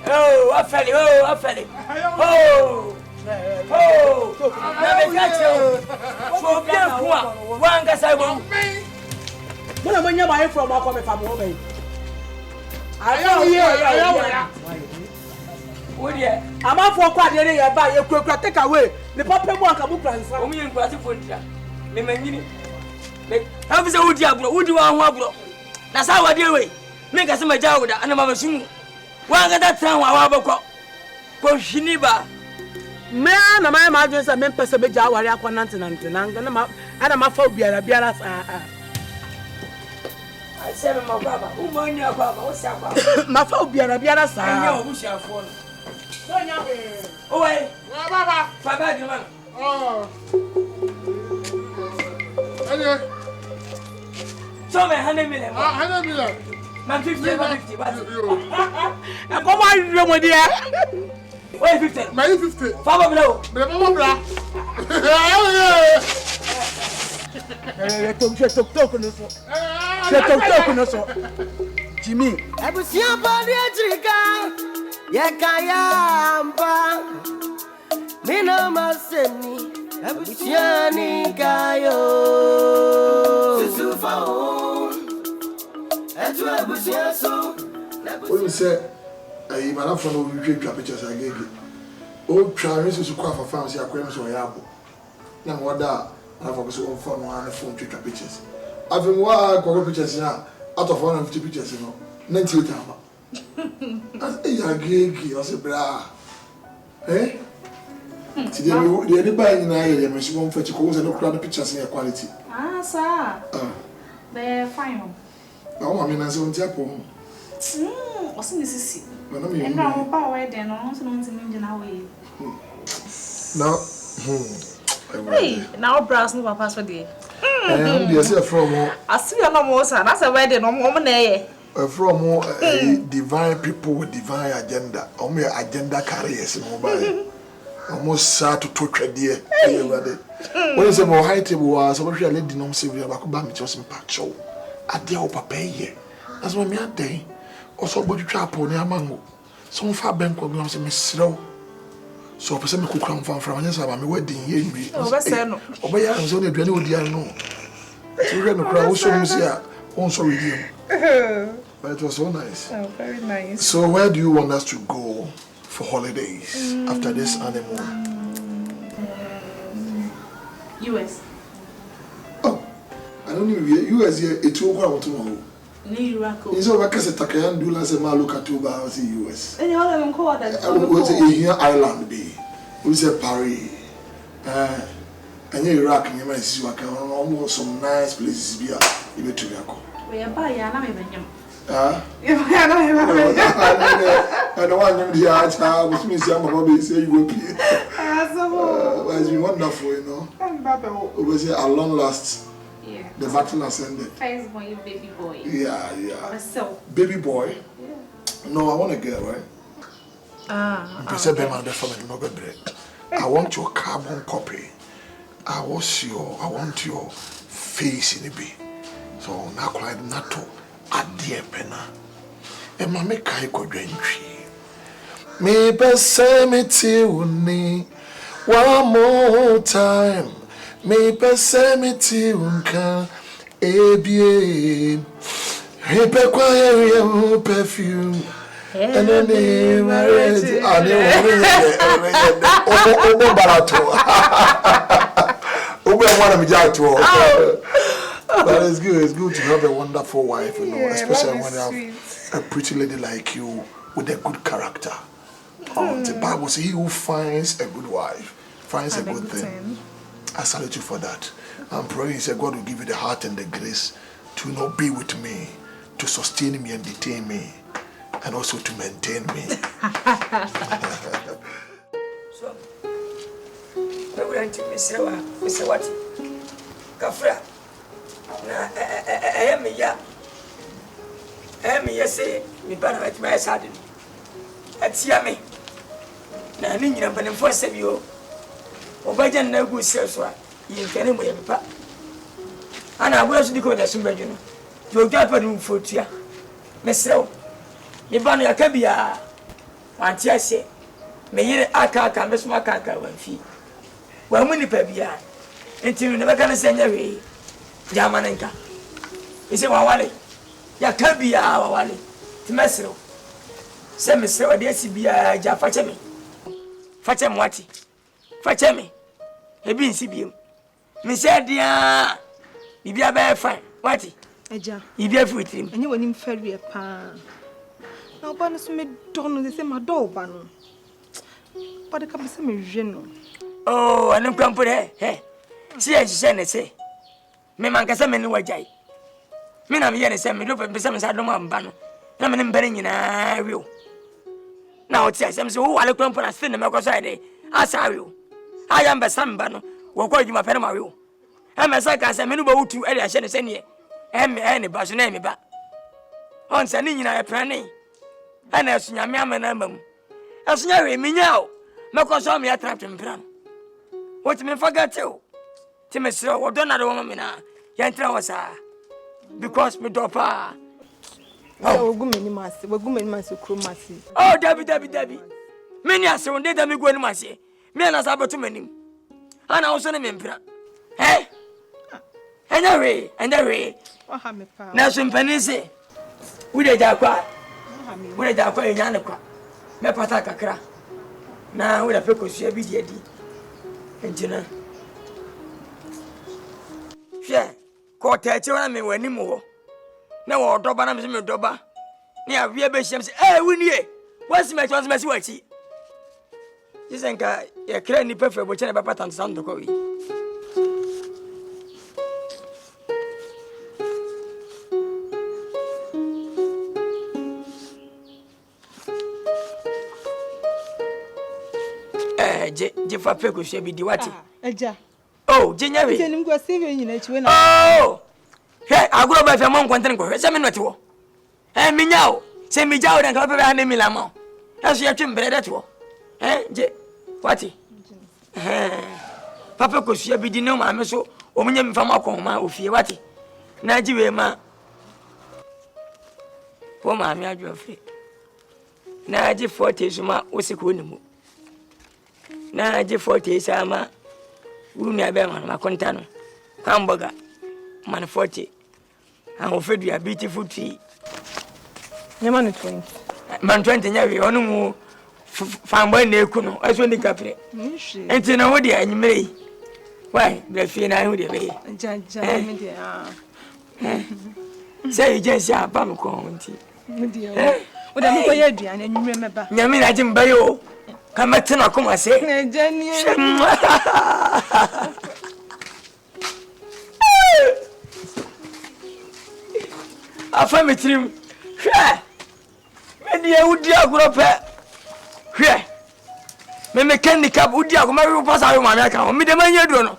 Oh, I fell it. Oh, I fell it. Oh, let me catch you. For bien, one guess I won't. When I'm in your mind from Akuapem. I am here. I'm out for quite a year by your quick take away. The papa walk a book plans. Only in Quasifundia. Memini. Have a wood diablo, would you want one? That's how I deal with. Make us my job and I'm a soon. One at that time, I have a cop. Coshiniba. Man, my margins are members of a Jawa, and I'm a phobia, a biaras. I said, my brother, who money your brother, what's your my phobia, a biaras. I know who shall fall. Oh, wait, Baba, Fabad, oh, so my 100 million. 100 million. Man, 50, but come on, my dear. Wait, 50. My 50. Father blow. Jimmy. Abusia Paliatrica. Yakayamba. Mina Maseni. Abusia Nikayo. Susufao. Etu Abusia so. When you say, I man from over pictures I gave you. Oh, try to call for fancy aquariums or yabo. Now, what that I focus on phone and phone pictures. I've been wild pictures now out of 150 pictures, you know. 98 I say, you're gay, I say, bra. Eh? Today, the anybody in the area, Miss Wong fetch calls and no crowd pictures in your quality. Ah, sir. They're fine. Oh, I mean, I say, on Japo. What's in this? And now, power, then, I want to know away. No. Hey, now browse no password. From I see no more, sir. That's a wedding, no more money. From divine people with divine agenda. Only agenda carriers in mobile. Almost sad to talk dear. When is a more high table was over here, lady no Sylvia Bakubam just in Pacho. A dear papa. That's what me a day. Also, but you trap on your mango. Some far bank of gloves in Miss Slow. So, person who come from yes, I'm a wedding here. Obey, I was only a new dear no. Children of crowd also with you. But it was so nice. Oh, very nice. So, where do you want us to go for holidays after this honeymoon? US. Oh, I don't know. US here, it's over tomorrow. He's over because Takayan do last a look at 2 hours in US. And you all them call that. Was it here Island be? We said Paris. And Iraq, you might see what almost some nice places be able to go. We are by Yana. I don't want to be a child, which means I'm about to say you will be. It's been wonderful, you know. It was a long last. Yeah. The vaccine has ended. First boy, baby boy. Yeah. So. Baby boy? Yeah. No, I want a girl, right? I want your carbon copy. I want your face in it. So now quite not to add dear penna. And my make I go drink. Me pesemiti one more time. Me pesemiti unka ebie. Repe kwa perfume. And then they married. But it's good. It's good to have a wonderful wife, you know, especially when you have a pretty lady like you with a good character. The Bible says, "He who finds a good wife finds a good thing." I salute you for that. I'm praying that God will give you the heart and the grace to not be with me, to sustain me and detain me, and also to maintain me. So, anti mesrewa mesewati kafra na emi say me bana at my side atia me na ni nyina bane fo sebio obaja na gu seso a yinkane mo yempa ana abura so diko da sumbadwu no jo gwa pa ni fotua mesrew me bana yakabia anti ase me yire aka me suma aka wanfi wa mu ni pa bia enti ne beka na senya we jamana nka ise wa wale yakabia wa wale timesrew se mesrew de asibia ja fache wati fache me ebi nsi biem me se dia bibia ba fine wati eja bibia fuitrim enye woni mfarie pa na oba no so me dono se ma do oba no pa de ka be se me hwe no oh anu kwampo he si e hye ne se me mankasa me ni wajai me na me ye ne se me do pe se me sa do ma mba no na me ne mbere nyina wi o na o ti asem se wo wale kwampo na se ne me koso ide asa wi o aya mbe samba no wo kwa djuma pere ma wi o e me sa ka se me no ba wutu e hye ne se ne ne ba so na me ba on se ni nyina e prane ana asunya me amana mam asunya we minya o me koso me atrap tempran what me forget o ti me sro wo don na do me na ya ntra wasa because me do pa oh gumeni masi kromasi oh dabi meni ase wonde da me guani masi me na sa betu manim ana wo so ne me mpra enya we aha me pa na so mpani se wude ja kwa enya ne kwa me pata kakra na wude pe ko sua bi di entina hwe ko tache wana me wani mo na wo doba na me doba ni awia be hiem se wunie wasi me chance me si wachi jisenka ya kra ni pefe bo chene ba patant sando ko wi je fa pe ko hwe bi di wati eja oh jinya we je nim go save nyina chiwe na oh he aguro ba fe mo nkonten ko hwe se me no te wo minya o se mi jawo dan ka pe ba na mi la mo aso ya twembre de te wo je wati papa ko hwe bi di no ma me so o munya mi fam akon ma ofie wati na ji we ma po ma mi adwo fe na ji 40 suma o se ko ni mu na ji 40 sama wumi abe ma konta no hamburger man 40 and ofedu a beautiful tree nyama no 20 man 20 nyawe onu mu fambo na eku no aso ni kapre enti na wo de anyimre why the fee na wo de be jaja me de say agency aba me ko nti me de o da mo ko ye aduane anyimre meba nyame na jimba yo kama tena kuma se jani afa metrim hwe me dia udi agoro pe hwe me mechanical udi agoro ma pass ayo ma me aka me de manya do no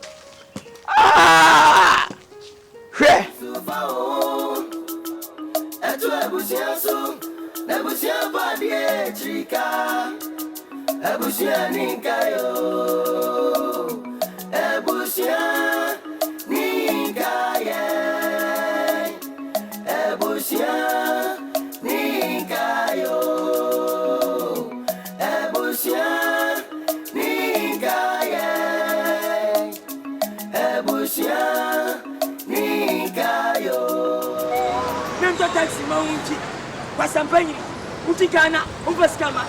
hwe etu abusia so na abusia ba die trika abusia ninkayo abusia ninkaye abusia ninkayo abusia ninkaye abusia ninkayo nento taxi maunti kwa sampani utikana upaskama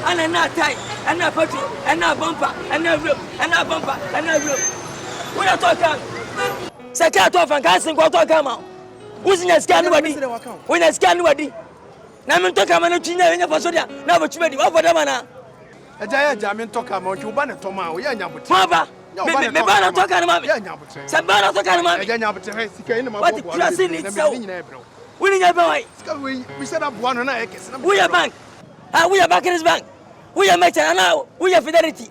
ana na tai ana photo ana bumper ana rope ana bumper ana rope we are talking saka to fan kan sin ko to kama usinya scan wadi we na scan wadi na min to kama na twinya nya faso dia na ba twedi wa foda mana eja min to kama o ki uba ne to ma o ya nyabuti baba me ba na to kama ma ya nyabuti se ba na to kama ma eja nyabuti he sika ina ma bo what you see it so we nya ba wai sika we said abuano no na ekese we are bank we are back in this bank we are merchant now we are fidelity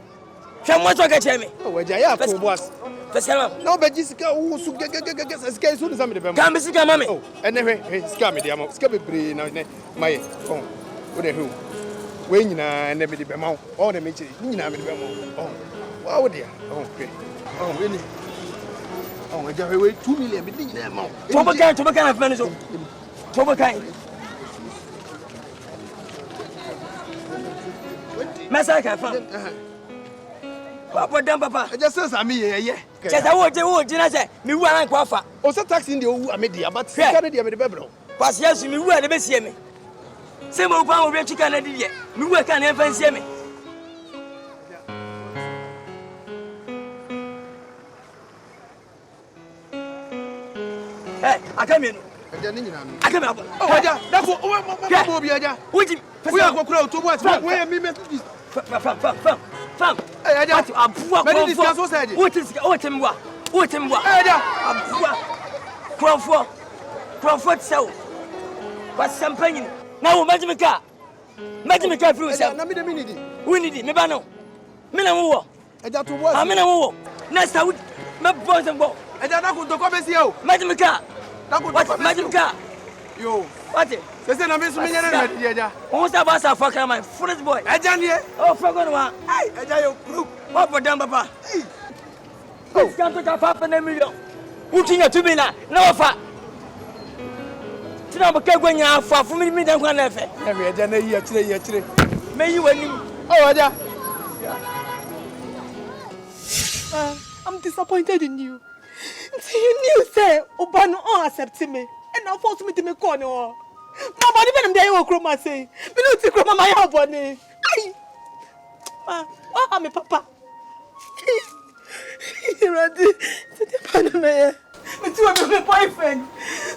Chamo to ka cheme. Oh, we ya ko boss. Fesema. Na obe jisika wo su gege sika so nza me de bem. Ka me sika mame. Oh, ene hwe sika me de am. Sika bebre na ne maye. Oh. Wo de hwe. We nyina ene me de bem. Oh, de me chiri. Nyina me de bem. Oh. Wa wo de. Oh, okay. Oh, we ni. Oh, we ja hwe 2 million me de nyina ma. To be kan afan so. To be kan. Mesa ka fa. Papa dan papa. I just says am ye. Chesa wo jina se mi wu an kwa fa. O se taxi ndi owu amedi about sika de me de bebro. Pas yesu mi wu an be sie me. Se mo pa wo be chika na di de. Mi wu kan na fa sie me. Eh, akame no. Aja ni nyina no. Akame abo. Oh, aja, dafo o mo bi aja. Wuji. We are kokura to what? We are me Fam. Hey, aja. Abua me discuss what said. Wotemwa. Hey, aja. Abua. Crawford so. What champagne? Now Majimika. Majimika fruit. Na me de minidi. We need it. Me ba no. Me na wo. Aja to what? Me na wo. Next I would me boys and bo. Aja na ko to ko be si o. Majimika. What Majimika? Yo. What? Say na me so me nyane na di aja. Who say about sa fuck my foolish boy? Aja ne. Oh, fuck on one. Hey, aja yo group. What for them papa? Oh, can't take a 5 million. Who think you to be na? No fa. Tina ba kagwa nya fa fu mi dan kwa na fe. Na me aja na yi chire. Me yi wani. Oh, aja. I'm disappointed in you. So you knew, say, Obano on accept me, and now force me to make corner. Mama, even them they chroma say, me no take chroma my help on it. Oh, me papa. You ready? To the panama. Me too have my boyfriend.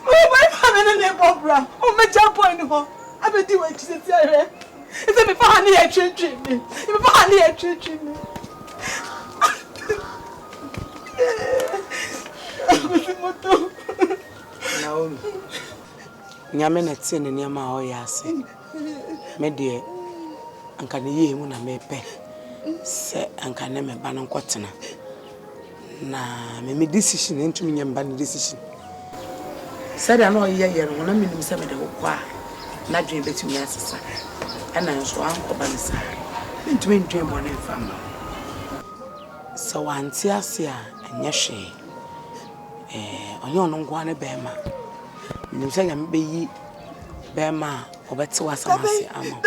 My boyfriend and a Barbara. Oh, me jump on him. I be do what you say. It's a me for honey a treat me. You for honey a treat me. Naomi. Nyame na tie ne niam a oya ase. Me de anka ne ye mu na mepe. Se anka ne me ba no nkotena. Na me decision ntumi nyam ba ne decision. Se da no ye no na me nim se me de kwa na dwen betumi asesa. Ana nso anko ba ne sa. Ntumi ndwen mo ne fama. So anti ase a enye hwe. Onye ono ngwa ne bema. Nimse nyame beyi bema obete wasamase ama.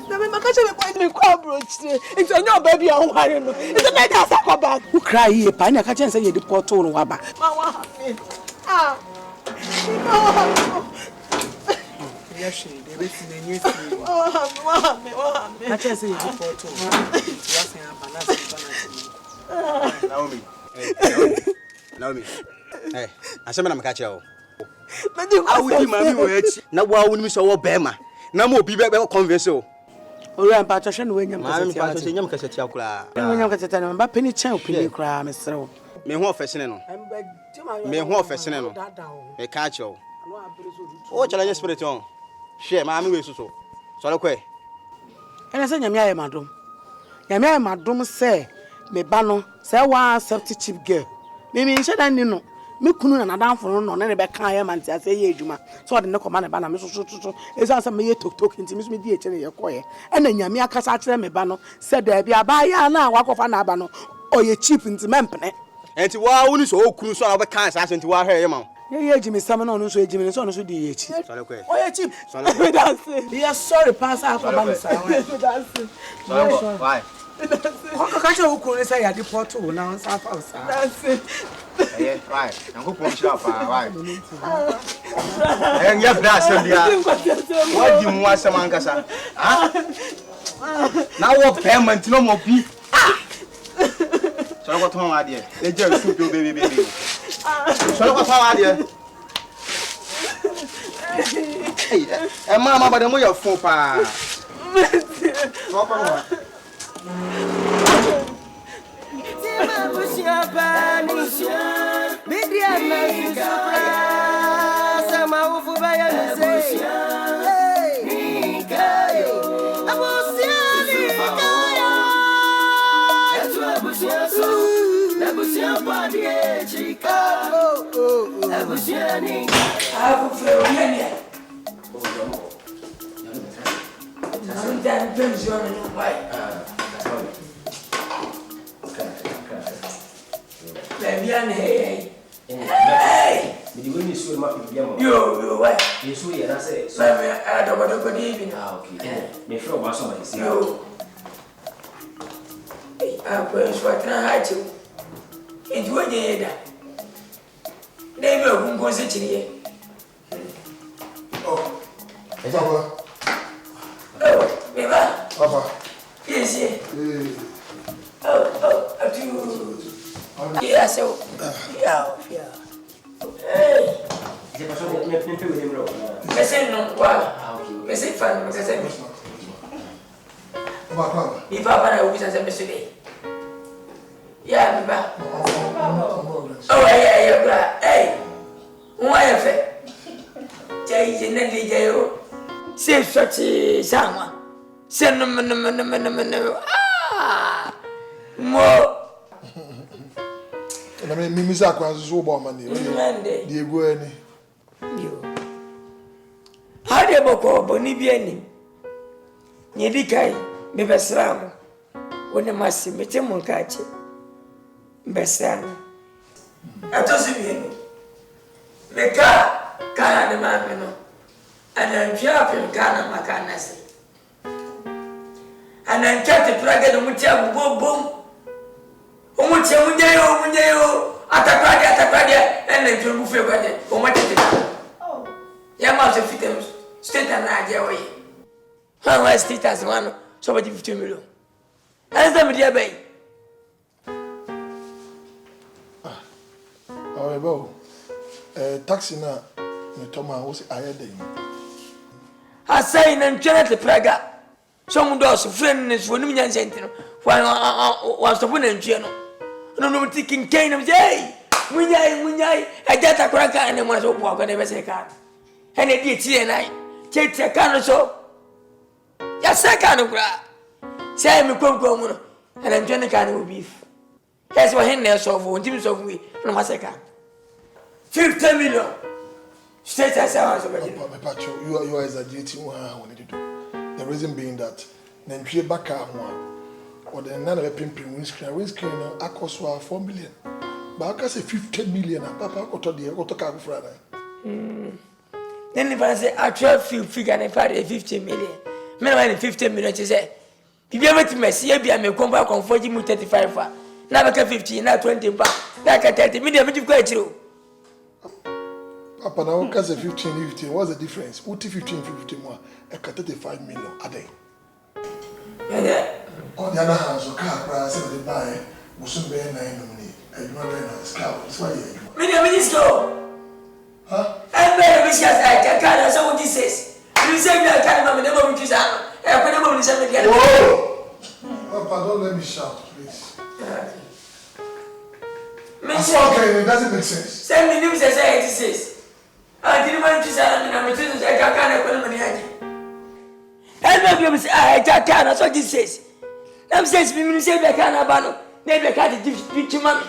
Dabe makache me point me kwa brochire. It's onye baby a nware no. It's a better sakwa bag. Who cry here pa na ka chen say ye di porto no waba. Mama happy. Ah. Yes, they be see the news. Mama. Ka chen say ye di porto. Wasan balance. Naomi. Eh, asema na makache o. Medi kwa awudi mami wo echi. Na wa woni so wo bema. Na mo obi be convince o. Ora pa to hwe no wenyam ka seti. Mami pa to nyam ka seti akura. Wenyam ka seti na ba peni chen opini kura mesrew. Me ho ofesene no. Me ho ofesene no. E ka che o. O challenge spirit on. Hwe mami we so. So le kwe. Ene se nyame aye madom. Nyame aye madom se me ba no se wa accept cheap girl. Me nche dan ni no. Me kunu na nadanfo no ne be kan ye manti ase ye adwuma. So de ne koma ne ba na me so esa se me ye tok nti me so me di eche ne ye koye. Ena nyame akasa akere me ba no se da bia ba ya na wakofa na ba no oye cheap nti mempene. Enti wa woni so okunu so na be kan asa nti wa hwe ye ma. Ye ejimi sam na no so ejimi so no so di ye chi. So le kwe. Oye cheap. So le dance. Yes sorry pass out for ba sa. Dance. So why? Waka kacha ukuru say ya di porto na on sa fa sa. Dance. Eh, why? Nango pon shop why? Eh, ngef da asem dia. What di mu asem ankasa? Ah? Na wo payment no mo bi. Ah! So lo ko ton wa de. E je soup yo baby. So lo ko ton wa de. Eh, mama ba de mo ya fun pa. So pa mo. Yo, what? You swear, I say, so I don't want to go even. Okay, me throw my somebody. Yo, I'm going to hide you. Into what you hear that? They will go sit here. Oh, Papa. Oh, Eva. Papa. Yes, yeah. Oh, I do. Yeah, so. Yeah. Hey. Mese no wa. Mese fan mese me. Papa. Ni papa na ubi sanse mese dey. Ya mi ba. Oh yeah, bra. Hey. Nwa ya fe. Jai je na di je o. Se soti sama. Se no. Ah. Mo. Na me misa kwa so bo ma ni. Di ego ani. Yo. Hade boko boni bi ani. Nye di kai me besram. Wona masi mete mun kache. Besram. Atosi bi ni. Me ka de ma me no. Ana njia pe kana makana se. Ana nkate praga no mutia bom. Omutia munyayo. Atakwade ene ntu bufe kwade. Omate oh. Ya ma se fitem state na aje oyi. Ha wa state as one so ba 50 million. Asa me dia bay. Oh, bo. Taxi na me toma wo se ayede. Asai na ntwena te praga. So mu do so friend ne so nim nyanse ntino. Wa so bu na ntwe no. No tikin kain am say. Munyai ajata kuraka ene mwana so bwa kwa nebese ka ene die tie nai chete ka so ya saka no kura say me konko mu no ene ntwene ka no beef yes wa henne so vo ntim so vo no maseka 50 million straight as I was Papa, you are exaggerating what I wanted to do. The reason being that nantwie baka ho or the none of a pimping windscreen akoswa 4 million. But I say 50 million, Papa, go to the car for Then if I say actual figure and 50 million, men 50 million, she say, if you ever to me, see, I may come back on 40 35. Now, 50, now 20, like 30 million, but you've got you. Papa, now, because 15, what's the difference? 50 more, I cut 35 million a day. Yeah. On the other hand, so car price, they buy, was soon be 9 money. I that's why you go. Huh? I better wish I can't say what this says. You say I can't never be I never listen again. Papa, don't let me shout, please. Okay, it doesn't make sense. Send me news as I says. I didn't want to say I can't put money at you. I can't, that's what this says. I'm saying, me say I can't abandon. Maybe I can't teach you, mommy.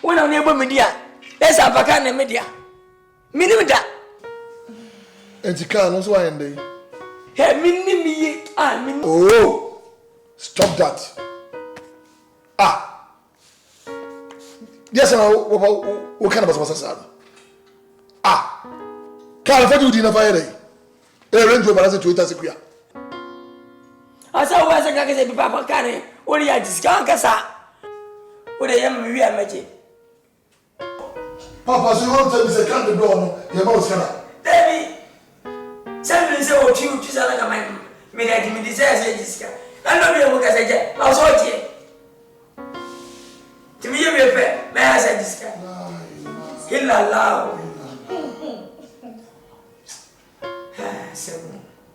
When I'm near media, there's a vacant media. Minimum that. And you can't also end day. Hey, minimum, I mean. Oh, stop that. Yes, what kind of a can't afford you dinner fire day. A range of balance to it as a queer. I saw was a guy Papa Canny, or you discount Cassa. What I am, we are making. Papa, so you want to tell me the candy blow, your mouth canna. Baby, somebody say what you choose like a man, may I give me desires a discount. I know you look as a jet, I was out here. To me, you will pay, may I say discount? He'll allow.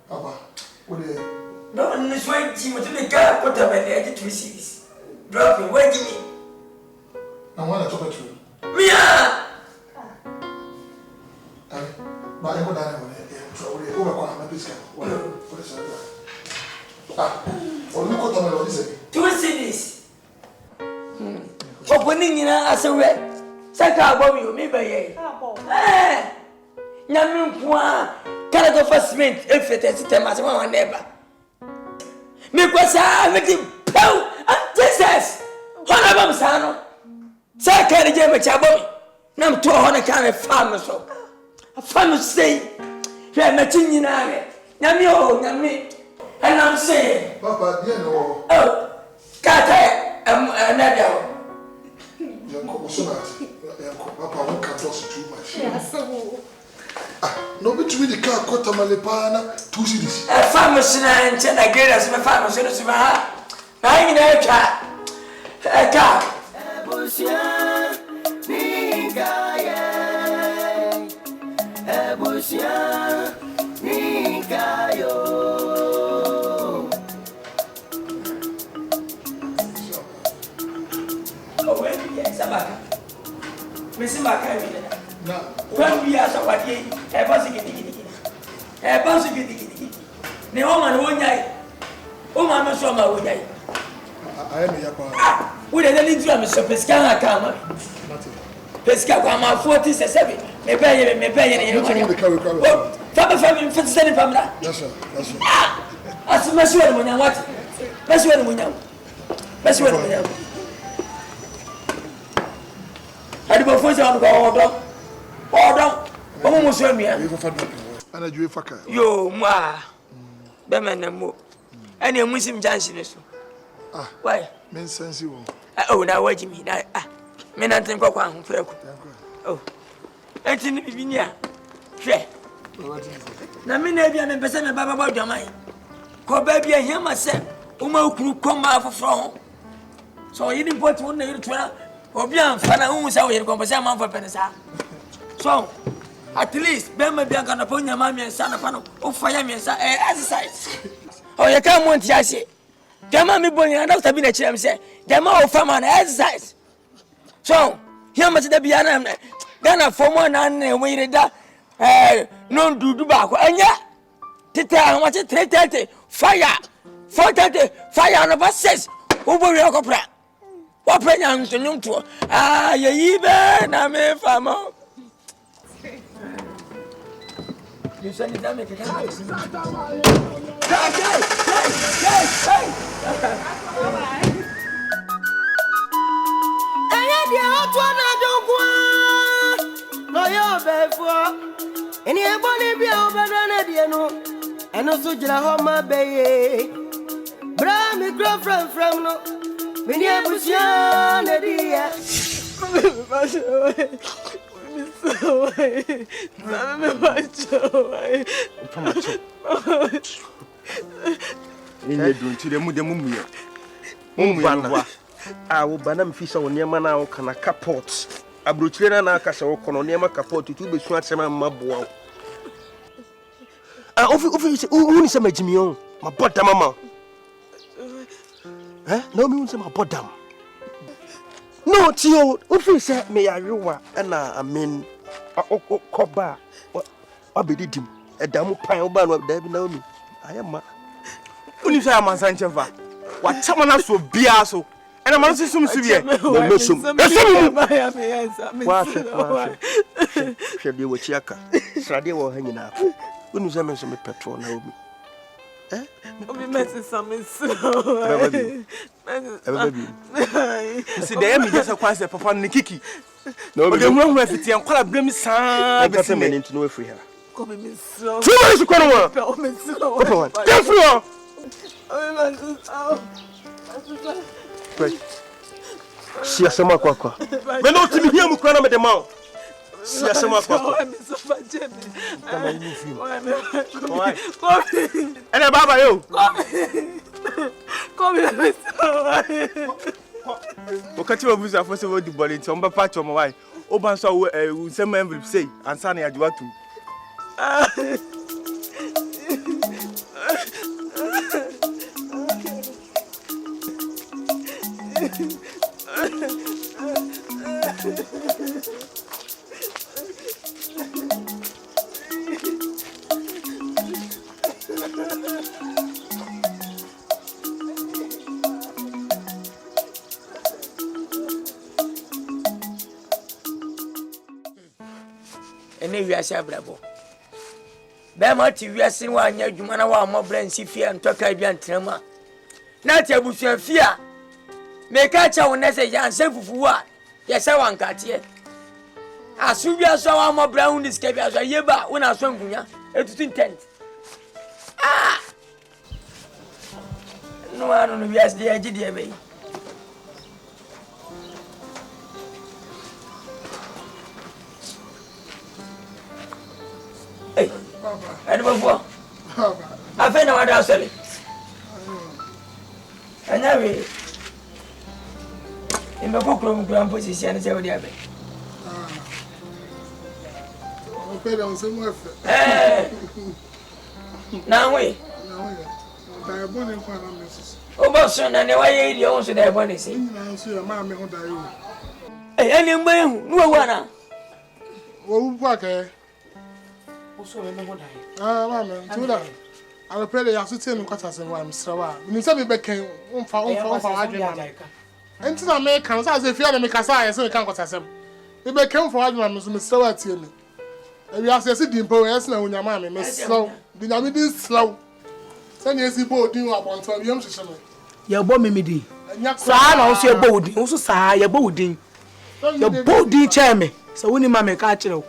Papa, what is it? No, in this way, Jim, to the car, put up an edge to receive. Drop it, wait me. I want to talk to you. Mia! But I go down there. What is it? 2 cities. Opening in a say we. Say ka bo mi o mi be ye. Nyame kwa kana go for cement efete system as one neighbor. Me kwa sa me di pow Jesus. Hona bam sa no. Say ka je me cha bo mi. Nam to hona ka me farm so. Farm say. Hwe me chinyina re. Nyame o nyame. And I'm saying Papa, you know. Oh. Kata nadia. Papa won't cut us too much. No, but we the car cut a malepana 2 cities. A famous and a great as my famous in the Subaha. I mean, a car. Oh, yes, Sabaka. Missing my carrier. When we are so what ye, a possibility. A possibility. The woman won't die. Oh, Mamma, so my would die. I am here. Would I need to have Mr. Pescana come? Pescana 47. Me pay, me pay. Papa family for standing from that. That's right. As a master when I what? Best when we know. Best when we know. I do for you on order. Almost me. And I do a Yo, ma. Beman and mo. And you're Muslim Johnson. Why? Men sense you. Oh, now what you mean? Men and think of one. Oh, and in the beginning. Share. Na me na bia me pese me baba ba dwaman ko ba bia hia ma se o ma okuru koma afoforo so yi ni pot won na yi twa obi anfa na hu sa o yi ko pese ma anfa penisa so at least be ma bia kana ponya ma mi ensa na fa no o fa ya mi ensa exercise o ye ka mo ntia se dama mi bonya na doctor bi na kire me se dama o fa ma na exercise so hia ma se da bia na Gana fomo na ne we da no dudu ba ko anya tete what 330 fire 430 fire no verses wo bo we ko pra wo pra nya nsonum to ye yi be na me famo you send it down me can no yo before any ebony be over na die no eno so gira ho ma beye bra me girlfriend from no me ni abusia na dia Ni do nti de mu muye mu a wo bana mfisa woni ma na wo kana kapot abrochire na aka se wo kono ne ma kapot tu be su atema maboa ofi uni se magimi on ma bodam mama no mi uni se ma bodam no tio ofi se me yarewa na amen koba abedidim edam pan oba no da bi na omi ayema uni se amansa nchefa wa chama na so bia so and I'm also some severe. No, mesum. Should be with Yaka. Sadi will hang up. When you summon some petrol now. We met some see, the enemy just acquires a papa Nikiki. No, the room with it and call a brim sound. I got into no free her. Come in, so. 2 minutes to come on. Si asema kwa. Me no timi hia mu kwana me de ma. Si asema kwa. Kama ni film. Ene baba yo. Come. Wakati wa buza afose wo di bole nti omba patch omo wai. Oba so wo nsem envelope say ansa na yajiwa tu. ene wiase abrabo be ma ti wiase wa anya adwuma na wa mobra nsi fie ntoka bia ntrama na ti abusua fie a me ka cha wona se ya nse fufu a ye se wankate asu bia so wa mobra hu ni ska bia so yeba wona so nkunya etutu intent no anu no wiase de agidi e be Ani bafo. Afa na wada asale. Anyawe. Imbe kokro mkura mposisi ani se wodi abe. Ope da nsemu efe. Na we. Da ebone kwa na mesis. Oboso na ne waye iri on so da ebone se. Na nso ya ma me ho da yo. Ani mba hu nu wawu ana. Wawu kwa ke. So we no die. Mama, tuda. I pray that you have to kwata se wa msrawa. Ni se be beken umfa adwuma. Enti na me kan say se fia na me kasa ya se me kan kwata se. Be beken umfa adwuma me so msrawa tie ni. E wi ase dimpo we se na onyama me slow. Di na me din slow. Se na esi bo din wa bonto bi am hwehwe me. Ya bo me di. Sa na o so e bo din. O so sa ya bo din. Ya bo din che me. So woni ma me ka kire o.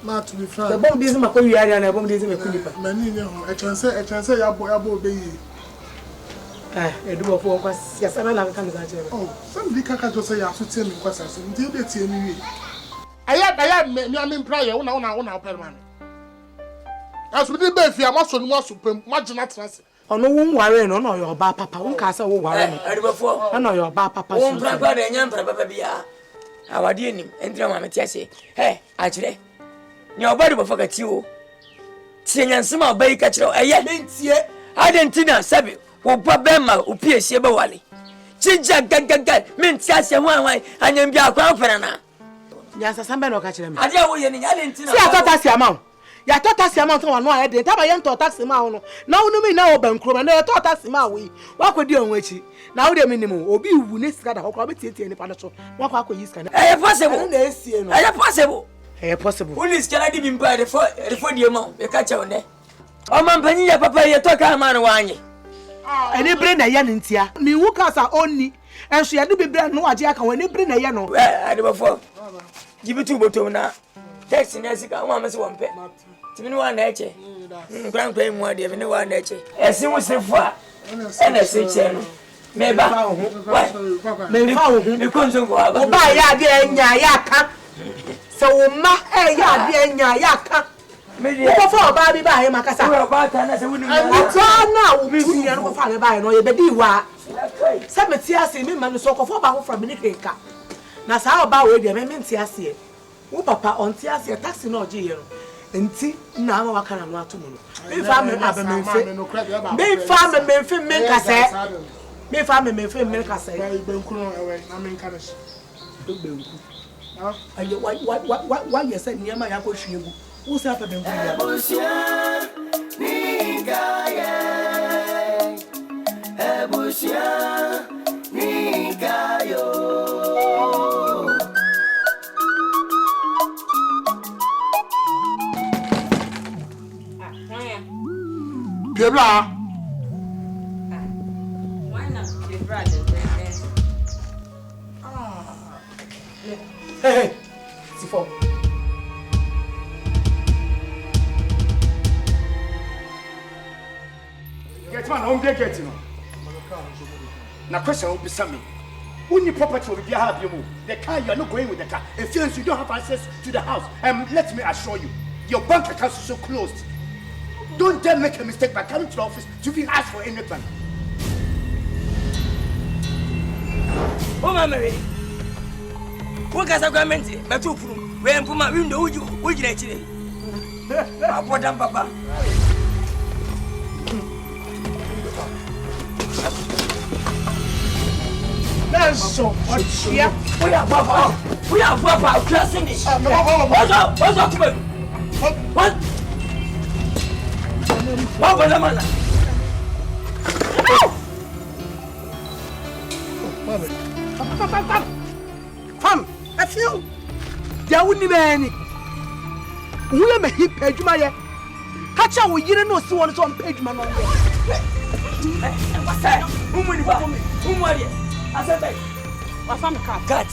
Ma to be frank. The bomb this ma ko wiare na bomb this me kulipa. Mani ne ho. E chense ya bo be yi. Edubo fo kwa ya sana na kan ka chere. Oh, somebody kaka jo say ya so tie me kwasa so. Nti e be tie mi wi. Aya me am prayer una open man. As we dey be fi amaso no aso pam, ma gina trance. Ono wo nware no na yo ba papa. Won ka say wo ware no. Edubo fo. Na yo ba papa. Won pra de nya pra papa bia. Awade enim, entra ma meti ase. Akire. Ni obadi bo fakati o. Tie nyansema obai ka kire o. Mentie. Adentina sabe. Wo ba bema opie sie be wale. Chija gagaga mentie ase hwan anyam bia akwan fere na. Nyansa sambe no ka kire me. Ade wo ye ni adentina. Si atota si ama. Ya tota si ama ton wanu ayede. Taba ye nto taxi ma wo no. Na wonu mi na oban kro na ye tota si ma we. Wa kwedi onwa echi. Na wo de minimu obi wu ne sika da kokro betietie ni pa no so. Wa kwa yi sika na. Possible. Na esie no. Possible. Possible. Police can be implied for the amount. You catch on there. Oh, man, penny, papa, you talk a man one. And you bring a yan in tia. Me who cast are only, and she had to be brand no Ajaka when you bring a yano. Well, I do before. Give it to Botona. Text in Jessica, one must one pet. To me, one nature. Grand claim one, they have no one nature. As soon as they far, and I say, channel. Maybe because of what I so ma ya de nya ya ka me de ko fa ba bi ba he makasa wo ba ta na se woni na wo bi nya no ko fa le ba he no ye be di wa se me ti ase me ma no so ko fa ba ho fra me ni kenka na sa ba we de me ti ase wo papa on ti ase taxi no je ye no enti na ma waka na no ato mu no me fa me abemfe me fa me mfe me kasa me fa me mfe me kasa ba benku no ewe na me nka ne benku aye why you said niama ya ko hwiegu wo sa fa benku ya ABUSUA ni gayo Debra hey sifo get man on get no na question will be some only property will be have you the car you are not going with the car and since you don't have access to the house let me assure you your bank account is so closed. Don't dare make a mistake by coming to the office to even ask for anything. Oh mama we wo kasa government beto furu we empuma window wo gina chire apporter papa Nanso ochia we are papa classing this what's up what baba mana Fam, I feel there wouldn't be any. Who am I page my catch out with you know see one on page man on there. What's that? Who money for me? Who money? I said that. What's on the car? Cut.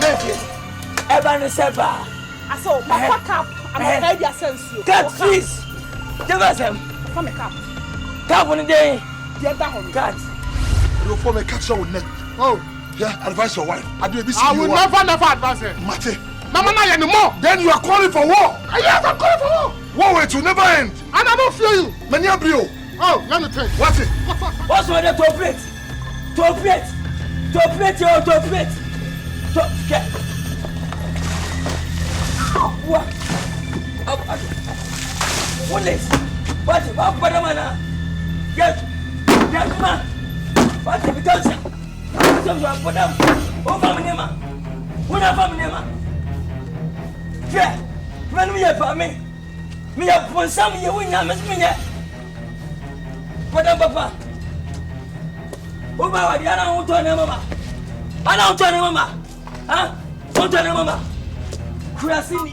Memphis. Evan Seba. I saw my cap. I'm a baby sense you. Cut, please. Give us him. From a cap. Cap on the day. Get down. Cut. You form a catch your neck. Oh, yeah, advise your wife. I will never advise her. Mate. Mama, not anymore. Then you are calling for war. Yes, I'm calling for war. War it will never end. And I don't fear you. Many of you. Oh, let me think. What's it? What's with the top plate? Top plate. Top plate, yo, top plate. Top plate. What? What is? What the man? Get man. What the because? Some you put them. Oh, family man. What a family man. Yeah. When we are family. Me have put some you win na me yet. What up, papa? Oh, my, I don't want to mama. I don't want to mama. Huh? Don't tell mama. Kurasini.